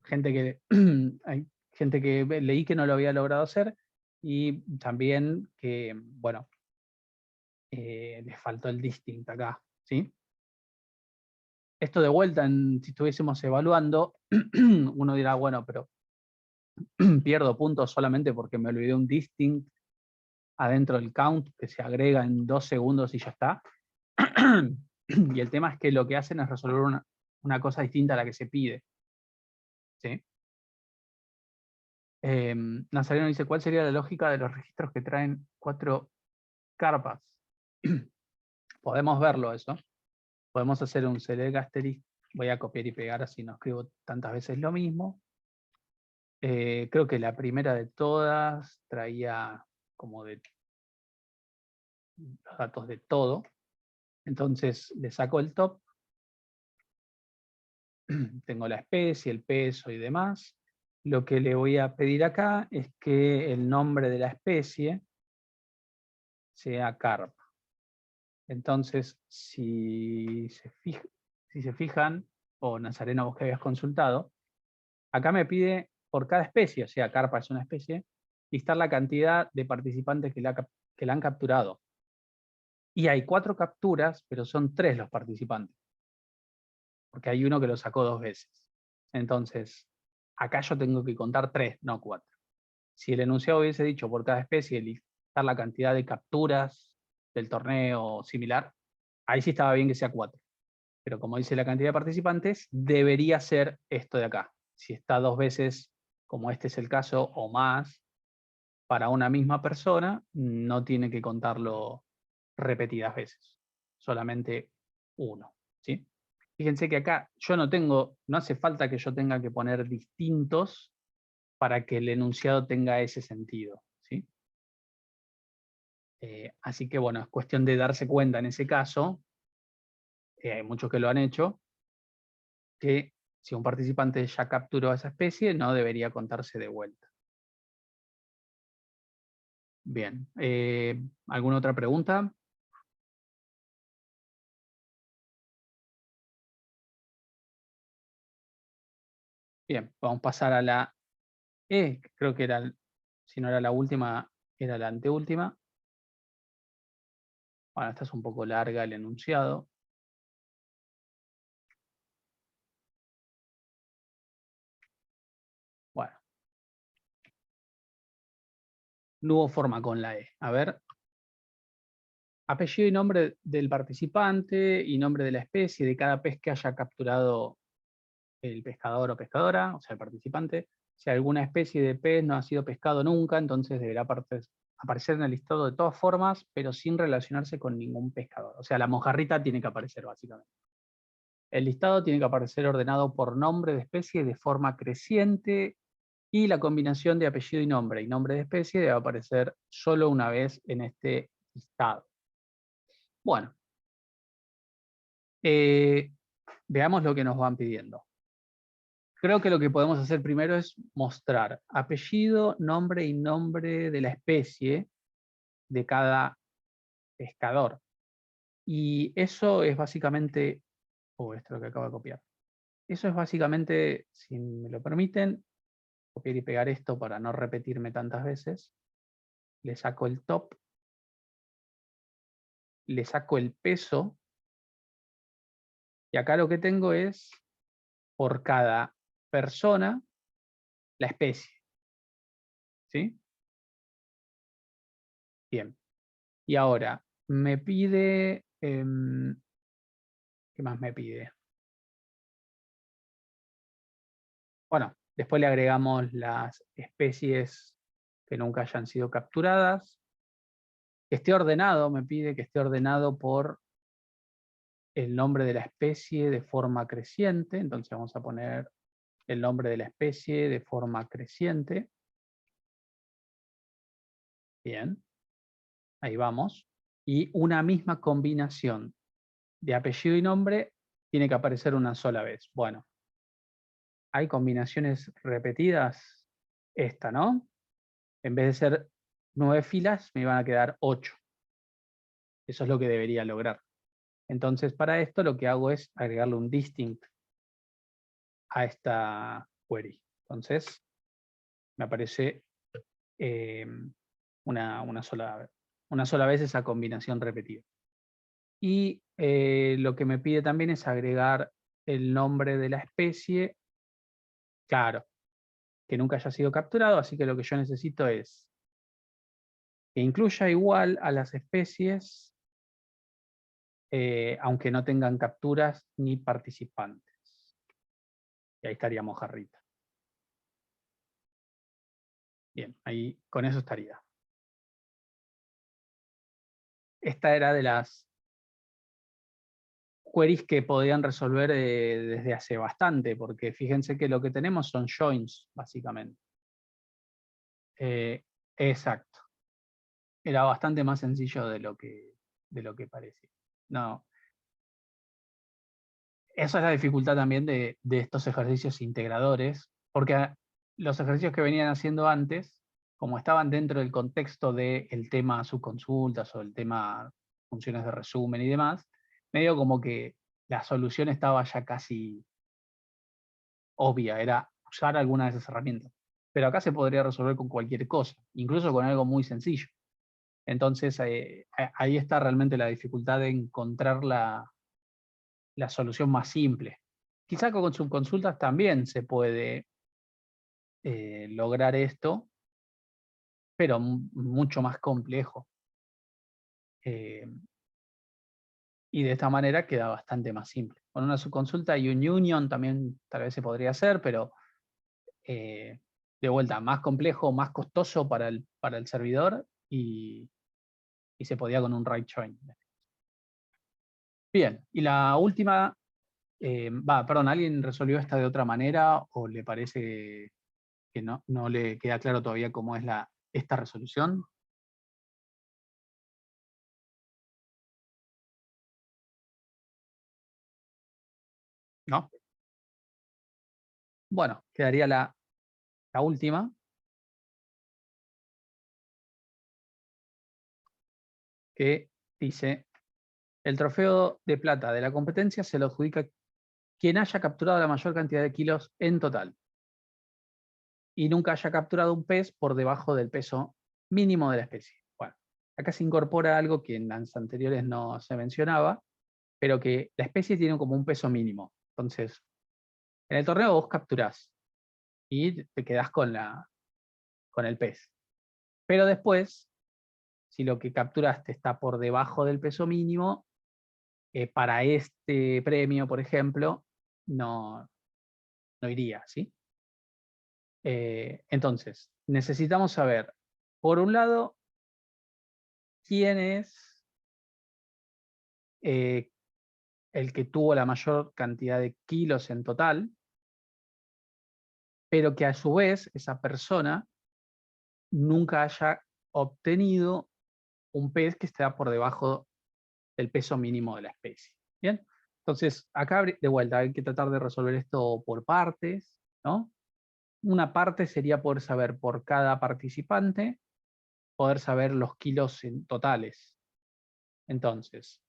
Hay gente que leí que no lo había logrado hacer y también que, bueno, les faltó el distinct acá, ¿sí? Esto de vuelta, si estuviésemos evaluando, uno dirá, bueno, pero pierdo puntos solamente porque me olvidé un distinct adentro del count que se agrega en 2 segundos y ya está. Y el tema es que lo que hacen es resolver una cosa distinta a la que se pide, ¿sí? Nazareno dice, ¿cuál sería la lógica de los registros que traen 4 carpas? Podemos verlo eso. Podemos hacer un select asterisk. Voy a copiar y pegar así no escribo tantas veces lo mismo. Creo que la primera de todas traía como de los datos de todo. Entonces le saco el top. Tengo la especie, el peso y demás. Lo que le voy a pedir acá es que el nombre de la especie sea carpa. Entonces, si se fijan, o Nazareno vos que habías consultado, acá me pide por cada especie, o sea, carpa es una especie, listar la cantidad de participantes que la han capturado. Y hay 4 capturas, pero son 3 los participantes, porque hay uno que lo sacó 2 veces. Entonces, acá yo tengo que contar 3, no 4. Si el enunciado hubiese dicho por cada especie listar la cantidad de capturas del torneo similar, ahí sí estaba bien que sea 4. Pero como dice la cantidad de participantes, debería ser esto de acá. Si está 2 veces, como este es el caso, o más, para una misma persona, no tiene que contarlo repetidas veces, solamente 1, ¿sí? Fíjense que acá yo no hace falta que yo tenga que poner distintos para que el enunciado tenga ese sentido, ¿sí? Así que bueno, es cuestión de darse cuenta en ese caso, hay muchos que lo han hecho, que si un participante ya capturó a esa especie, no debería contarse de vuelta. Bien. ¿Alguna otra pregunta? Bien, vamos a pasar a la E, que creo que era, si no era la última, era la anteúltima. Bueno, esta es un poco larga el enunciado. Bueno, no hubo forma con la E. A ver, apellido y nombre del participante y nombre de la especie de cada pez que haya capturado el pescador o pescadora, o sea, el participante. Si alguna especie de pez no ha sido pescado nunca, entonces deberá aparecer en el listado de todas formas, pero sin relacionarse con ningún pescador. O sea, la mojarrita tiene que aparecer, básicamente. El listado tiene que aparecer ordenado por nombre de especie de forma creciente y la combinación de apellido y nombre de especie debe aparecer solo una vez en este listado. Bueno, veamos lo que nos van pidiendo. Creo que lo que podemos hacer primero es mostrar apellido, nombre y nombre de la especie de cada pescador. Y eso es básicamente, esto es lo que acabo de copiar. Eso es básicamente, si me lo permiten, copiar y pegar esto para no repetirme tantas veces. Le saco el top, le saco el peso, y acá lo que tengo es por cada persona la especie. ¿Sí? Bien. Y ahora me pide, ¿qué más me pide? Bueno, después le agregamos las especies que nunca hayan sido capturadas. Que esté ordenado, me pide que esté ordenado por el nombre de la especie de forma creciente. Entonces vamos a poner el nombre de la especie de forma creciente. Bien, ahí vamos. Y una misma combinación de apellido y nombre tiene que aparecer una sola vez. Bueno, hay combinaciones repetidas. Esta, ¿no? En vez de ser 9 filas, me iban a quedar 8. Eso es lo que debería lograr. Entonces, para esto lo que hago es agregarle un distinct a esta query. Entonces, me aparece una sola vez esa combinación repetida. Y lo que me pide también es agregar el nombre de la especie, claro, que nunca haya sido capturado, así que lo que yo necesito es que incluya igual a las especies, aunque no tengan capturas ni participantes. Y ahí estaría mojarrita. Bien, ahí con eso estaría. Esta era de las queries que podían resolver desde hace bastante, porque fíjense que lo que tenemos son joins, básicamente. Exacto. Era bastante más sencillo de lo que parece. No. Esa es la dificultad también de estos ejercicios integradores, porque los ejercicios que venían haciendo antes, como estaban dentro del contexto del tema subconsultas o el tema funciones de resumen y demás, medio como que la solución estaba ya casi obvia, era usar alguna de esas herramientas. Pero acá se podría resolver con cualquier cosa, incluso con algo muy sencillo. Entonces, ahí está realmente la dificultad de encontrar la solución más simple. Quizá con subconsultas también se puede lograr esto, pero mucho más complejo. Y de esta manera queda bastante más simple. Con una subconsulta y un union también tal vez se podría hacer, pero de vuelta, más complejo, más costoso para el servidor y se podía con un right join. Bien, y la última, perdón, ¿alguien resolvió esta de otra manera o le parece que no le queda claro todavía cómo es esta resolución? ¿No? Bueno, quedaría la última, que dice: el trofeo de plata de la competencia se lo adjudica quien haya capturado la mayor cantidad de kilos en total y nunca haya capturado un pez por debajo del peso mínimo de la especie. Bueno, acá se incorpora algo que en las anteriores no se mencionaba, pero que la especie tiene como un peso mínimo. Entonces, en el torneo vos capturás y te quedás con el pez. Pero después, si lo que capturaste está por debajo del peso mínimo, para este premio, por ejemplo, no iría, ¿sí? Entonces, necesitamos saber, por un lado, quién es el que tuvo la mayor cantidad de kilos en total, pero que a su vez esa persona nunca haya obtenido un pez que esté por debajo del peso mínimo de la especie. ¿Bien? Entonces, acá de vuelta hay que tratar de resolver esto por partes, ¿no? Una parte sería poder saber por cada participante, poder saber los kilos en totales. Entonces,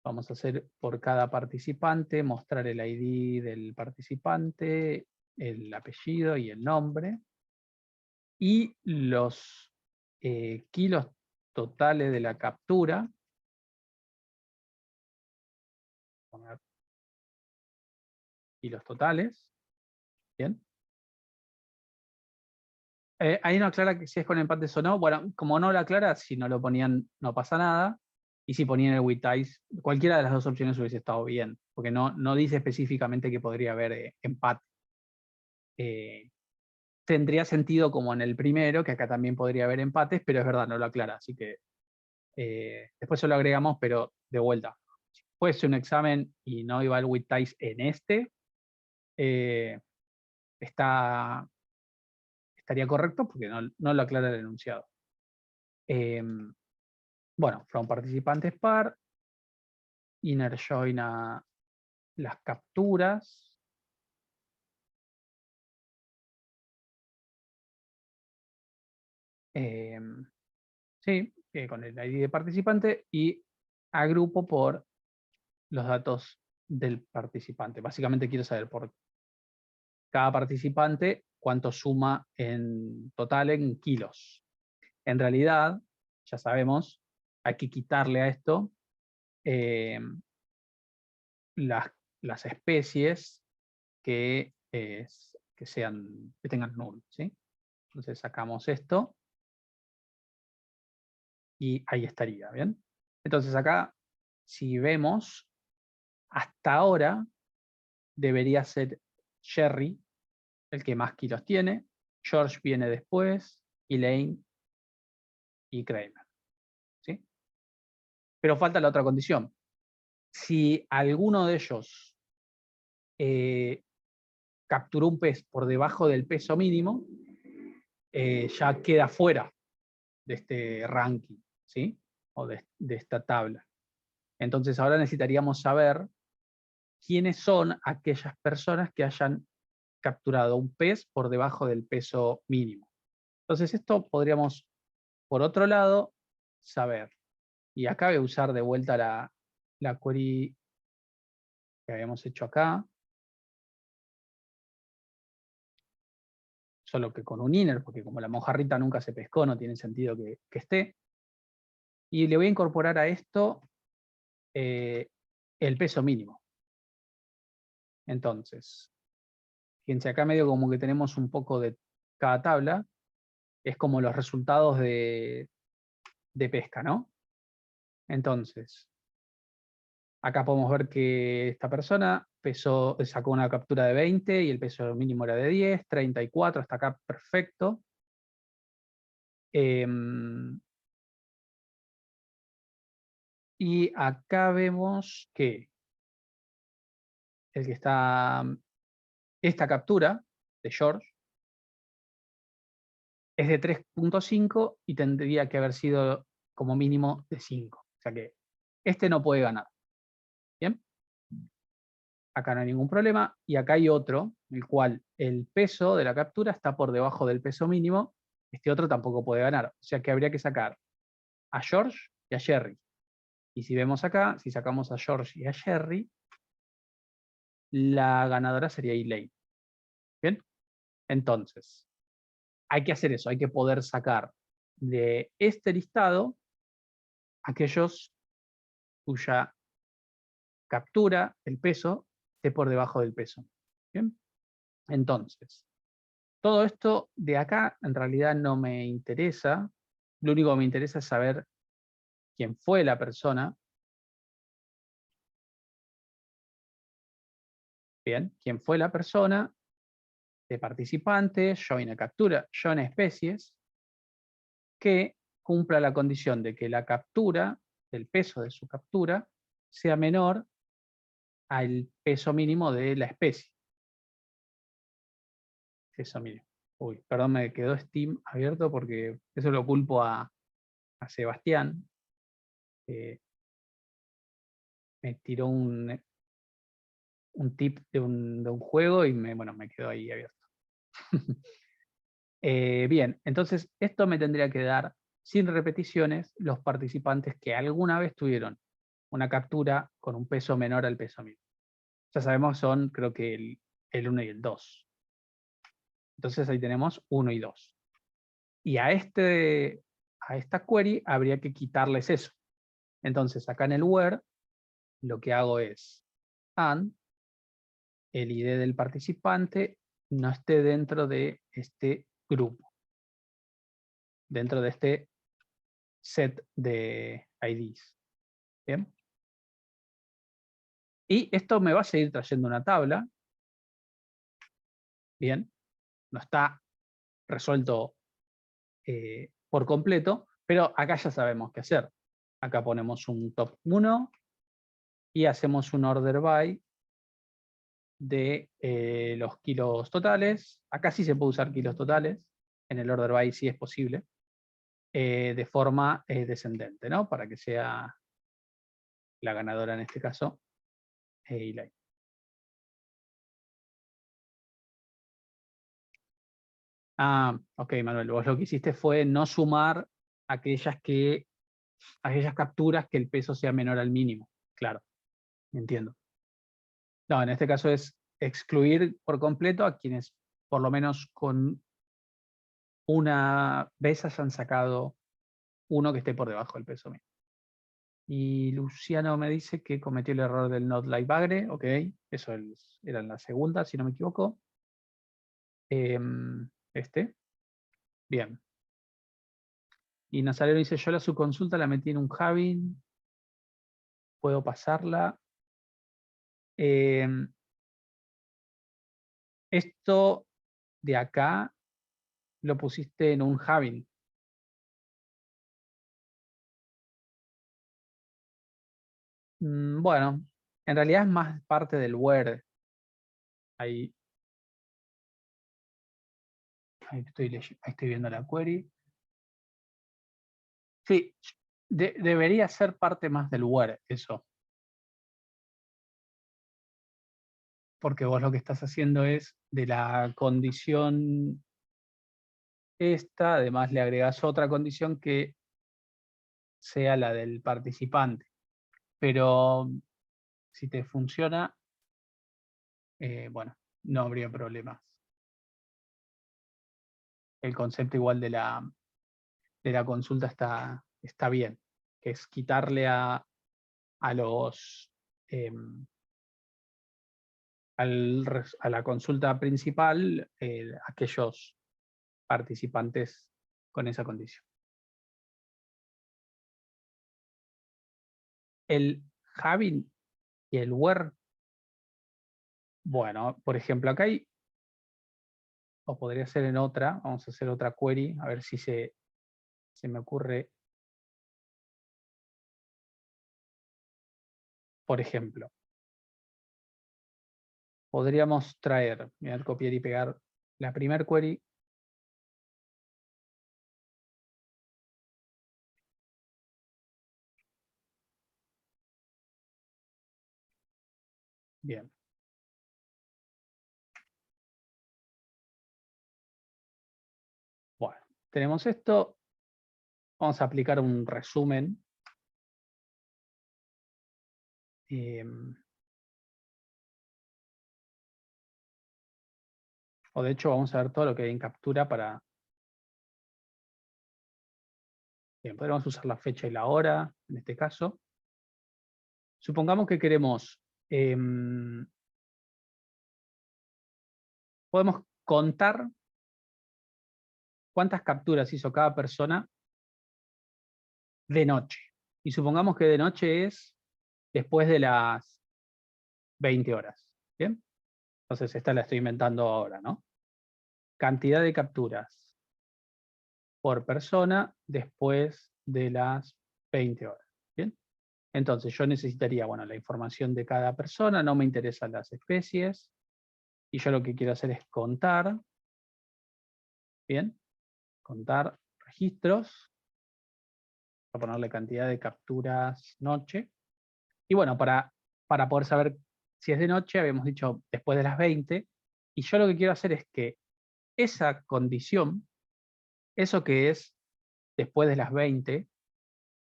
vamos a hacer por cada participante, mostrar el ID del participante, el apellido y el nombre, y los kilos totales de la captura. Poner kilos totales. Bien. Ahí no aclara que si es con empates o no. Bueno, como no lo aclara, si no lo ponían no pasa nada. Y si ponían el with ties, cualquiera de las dos opciones hubiese estado bien, porque no dice específicamente que podría haber empate. Tendría sentido como en el primero, que acá también podría haber empates, pero es verdad, no lo aclara. Así que después se lo agregamos, pero de vuelta. Si fuese un examen y no iba el with ties en este, estaría correcto porque no lo aclara el enunciado. Bueno, from participantes par, inner join a las capturas. Sí, con el ID de participante y agrupo por los datos del participante. Básicamente quiero saber por cada participante cuánto suma en total en kilos. En realidad, ya sabemos, hay que quitarle a esto eh, las especies que tengan null, ¿sí? Entonces sacamos esto y ahí estaría, ¿bien? Entonces acá, si vemos, hasta ahora debería ser Jerry el que más kilos tiene, George viene después, Elaine y Kramer, ¿sí? Pero falta la otra condición. Si alguno de ellos capturó un pez por debajo del peso mínimo, ya queda fuera de este ranking, ¿sí? O de esta tabla. Entonces ahora necesitaríamos saber quiénes son aquellas personas que hayan capturado un pez por debajo del peso mínimo. Entonces esto podríamos, por otro lado, saber. Y acá voy a usar de vuelta la query que habíamos hecho acá, solo que con un inner, porque como la mojarrita nunca se pescó, no tiene sentido que esté. Y le voy a incorporar a esto el peso mínimo. Entonces, fíjense acá medio como que tenemos un poco de cada tabla, es como los resultados de pesca, ¿no? Entonces, acá podemos ver que esta persona sacó una captura de 20 y el peso mínimo era de 10, 34, hasta acá perfecto. Y acá vemos que esta captura de George es de 3.5 y tendría que haber sido como mínimo de 5. O sea que este no puede ganar. ¿Bien? Acá no hay ningún problema. Y acá hay otro, el cual el peso de la captura está por debajo del peso mínimo. Este otro tampoco puede ganar. O sea que habría que sacar a George y a Jerry. Y si vemos acá, si sacamos a George y a Jerry, la ganadora sería Elaine. ¿Bien? Entonces, hay que hacer eso, hay que poder sacar de este listado aquellos cuya captura, el peso, esté por debajo del peso. ¿Bien? Entonces, todo esto de acá en realidad no me interesa. Lo único que me interesa es saber quién fue la persona. Bien, quién fue la persona de participantes, join a captura, join a especies, que cumpla la condición de que la captura, el peso de su captura, sea menor al peso mínimo de la especie. Eso mínimo. Uy, perdón, me quedó Steam abierto porque eso lo culpo a Sebastián. Me tiró un tip de un juego y me quedó ahí abierto. Bien, entonces esto me tendría que dar sin repeticiones los participantes que alguna vez tuvieron una captura con un peso menor al peso mínimo. Ya sabemos son, creo que el 1 y el 2. Entonces ahí tenemos 1 y 2. Y a esta query habría que quitarles eso. Entonces acá en el where lo que hago es and el ID del participante no esté dentro de este grupo, dentro de este set de IDs. ¿Bien? Y esto me va a seguir trayendo una tabla. Bien, no está resuelto por completo, pero acá ya sabemos qué hacer. Acá ponemos un top 1 y hacemos un order by de los kilos totales. Acá sí se puede usar kilos totales, en el order by sí es posible, de forma descendente, ¿no? Para que sea la ganadora en este caso, Elaine. Ah, ok, Manuel, vos lo que hiciste fue no sumar aquellas capturas que el peso sea menor al mínimo. Claro, entiendo. No, en este caso es excluir por completo a quienes por lo menos con una vez hayan sacado uno que esté por debajo del peso mínimo. Y Luciano me dice que cometió el error del not like bagre. Ok, eso era en la segunda, si no me equivoco. Este. Bien. Y Nazareno dice, yo su consulta la metí en un Javin. Puedo pasarla. Esto de acá lo pusiste en un Javin. Bueno, en realidad es más parte del where. Ahí estoy viendo la query. Sí, debería ser parte más del where, eso. Porque vos lo que estás haciendo es de la condición esta, además le agregas otra condición que sea la del participante. Pero si te funciona, bueno, no habría problemas. El concepto igual de la consulta está bien, que es quitarle a los a la consulta principal aquellos participantes con esa condición. El having y el where, bueno, por ejemplo, acá hay, o podría ser en otra, vamos a hacer otra query, a ver si se me ocurre. Por ejemplo, podríamos traer, mirar, copiar y pegar la primer query. Bien. Bueno, tenemos esto. Vamos a aplicar un resumen O de hecho vamos a ver todo lo que hay en captura para... Bien, podemos usar la fecha y la hora, en este caso. Supongamos que queremos... podemos contar cuántas capturas hizo cada persona de noche. Y supongamos que de noche es después de las 20 horas. ¿Bien? Entonces esta la estoy inventando ahora, ¿no? Cantidad de capturas por persona después de las 20 horas. ¿Bien? Entonces yo necesitaría, bueno, la información de cada persona, no me interesan las especies, y yo lo que quiero hacer es contar, ¿bien? Contar registros, voy a ponerle cantidad de capturas noche, y bueno, para poder saber si es de noche, habíamos dicho después de las 20, y yo lo que quiero hacer es que esa condición, eso que es después de las 20,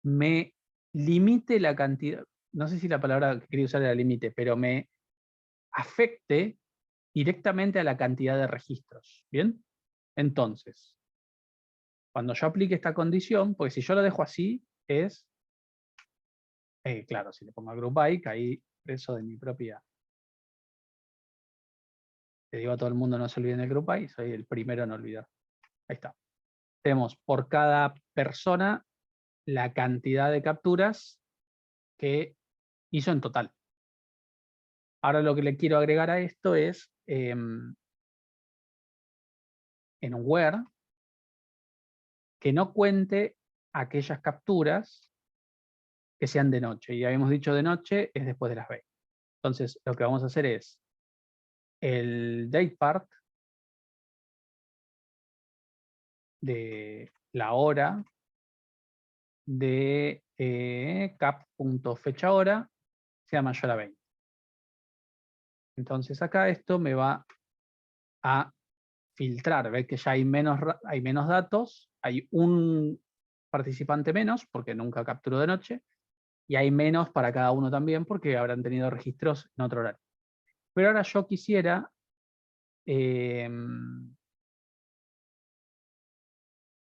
me limite la cantidad, no sé si la palabra que quería usar era límite, pero me afecte directamente a la cantidad de registros. ¿Bien? Entonces, cuando yo aplique esta condición, pues si yo lo dejo así, es, claro, si le pongo a group by, caí preso de mi propia... Le digo a todo el mundo no se olviden del group by, soy el primero en olvidar. Ahí está. Tenemos por cada persona la cantidad de capturas que hizo en total. Ahora lo que le quiero agregar a esto es, en un where, que no cuente aquellas capturas que sean de noche. Y habíamos dicho de noche es después de las 20. Entonces, lo que vamos a hacer es el date part de la hora de cap.fechahora sea mayor a 20. Entonces acá esto me va a filtrar, ve que ya hay menos datos, hay un participante menos, porque nunca capturó de noche, y hay menos para cada uno también, porque habrán tenido registros en otro horario. Pero ahora yo quisiera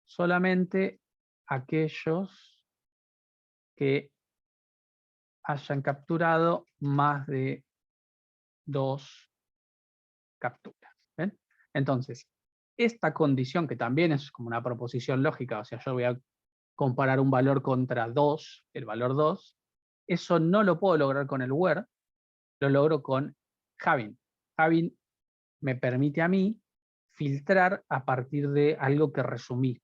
solamente aquellos que hayan capturado más de 2 capturas. ¿Ven? Entonces, esta condición, que también es como una proposición lógica, o sea, yo voy a comparar un valor contra 2, el valor 2, eso no lo puedo lograr con el where, lo logro con having. Having me permite a mí filtrar a partir de algo que resumí,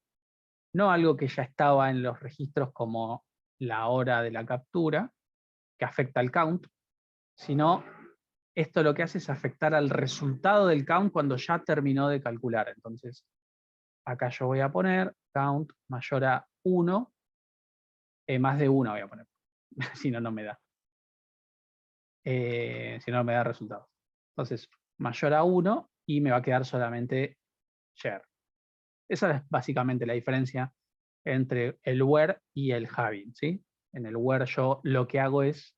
no algo que ya estaba en los registros como la hora de la captura, que afecta al count, sino esto lo que hace es afectar al resultado del count cuando ya terminó de calcular. Entonces, acá yo voy a poner count mayor a 1, más de 1 voy a poner, si no, no me da. Si no, me da resultados. Entonces, mayor a 1 y me va a quedar solamente share. Esa es básicamente la diferencia entre el where y el having, ¿sí? En el where yo lo que hago es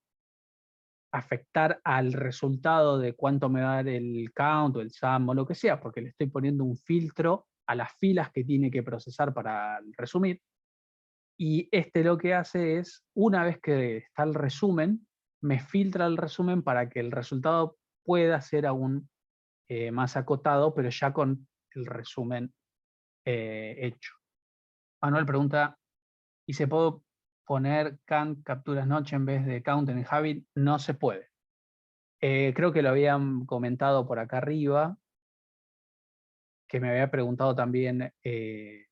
afectar al resultado de cuánto me va a dar el count o el sum o lo que sea, porque le estoy poniendo un filtro a las filas que tiene que procesar para resumir. Y este lo que hace es, una vez que está el resumen, me filtra el resumen para que el resultado pueda ser aún más acotado, pero ya con el resumen hecho. Manuel pregunta, ¿y se puede poner count capturas noche en vez de count en Having? No se puede. Creo que lo habían comentado por acá arriba, que me había preguntado también, creo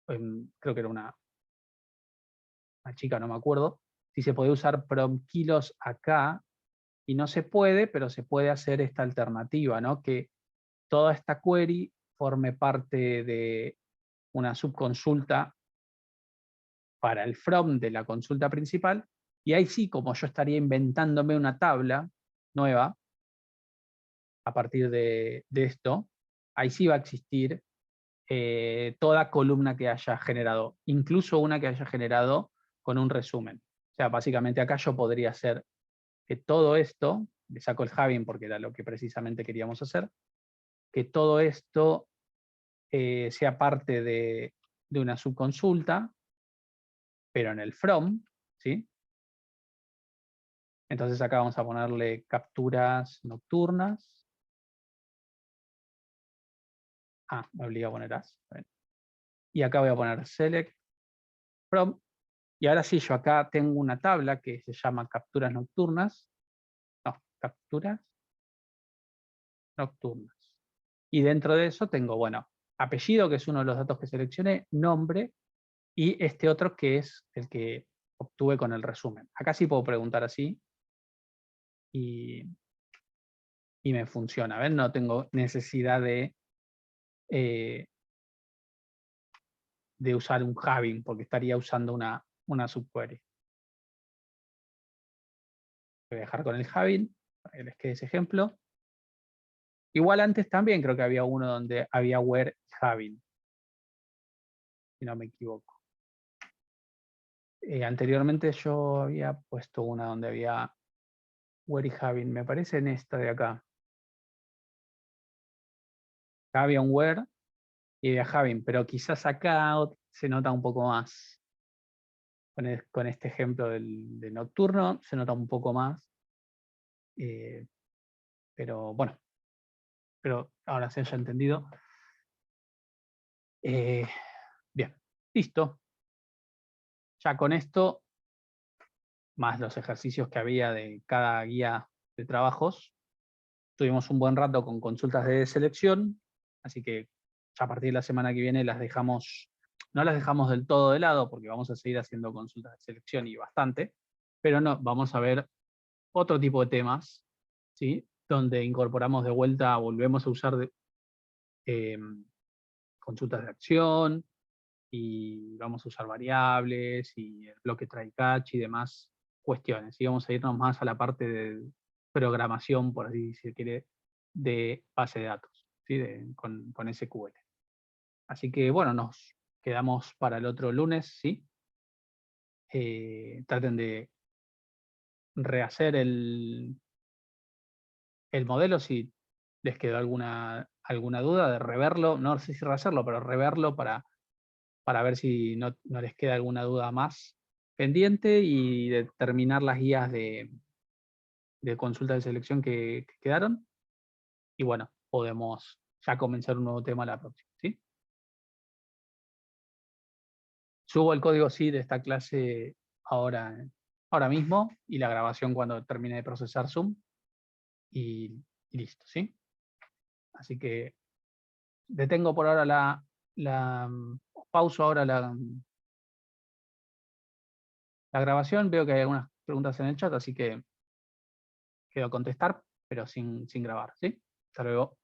que era una chica, no me acuerdo, si se podía usar prom kilos acá, y no se puede, pero se puede hacer esta alternativa, ¿no? Que toda esta query forme parte de una subconsulta para el from de la consulta principal, y ahí sí, como yo estaría inventándome una tabla nueva a partir de esto, ahí sí va a existir toda columna que haya generado, incluso una que haya generado con un resumen. O sea, básicamente acá yo podría hacer que todo esto, le saco el having porque era lo que precisamente queríamos hacer, que todo esto sea parte de una subconsulta, pero en el from, ¿sí? Entonces acá vamos a ponerle capturas nocturnas. Me obliga a poner as. Y acá voy a poner select from. Y ahora sí, yo acá tengo una tabla que se llama capturas nocturnas. No, capturas nocturnas. Y dentro de eso tengo, bueno, apellido, que es uno de los datos que seleccioné, nombre, y este otro que es el que obtuve con el resumen. Acá sí puedo preguntar así y me funciona. ¿Ven? No tengo necesidad de usar un having, porque estaría usando una subquery. Voy a dejar con el having, para que les quede ese ejemplo. Igual antes también creo que había uno donde había where having, si no me equivoco. Anteriormente yo había puesto una donde había where having, me parece en esta de acá. Acá había un where y había having, pero quizás acá se nota un poco más. Con este ejemplo de nocturno se nota un poco más. Pero bueno, pero ahora se haya entendido. Bien, listo. Ya con esto, más los ejercicios que había de cada guía de trabajos, tuvimos un buen rato con consultas de selección, así que ya a partir de la semana que viene no las dejamos del todo de lado, porque vamos a seguir haciendo consultas de selección y bastante, pero no, vamos a ver otro tipo de temas, ¿sí? Donde incorporamos de vuelta, volvemos a usar consultas de acción, y vamos a usar variables y el bloque try catch y demás cuestiones. Y vamos a irnos más a la parte de programación, por así se quiere, de base de datos, ¿sí? Con SQL. Así que bueno, nos quedamos para el otro lunes, ¿sí? Traten de rehacer el modelo si les quedó alguna duda, de reverlo, no sé si rehacerlo, pero reverlo para ver si no les queda alguna duda más pendiente y determinar las guías de consulta de selección que quedaron. Y bueno, podemos ya comenzar un nuevo tema la próxima, ¿sí? Subo el código sí de esta clase ahora mismo y la grabación cuando termine de procesar Zoom y listo, ¿sí? Así que detengo por ahora pauso ahora la grabación. Veo que hay algunas preguntas en el chat, así que quedo a contestar, pero sin grabar, ¿sí? Hasta luego.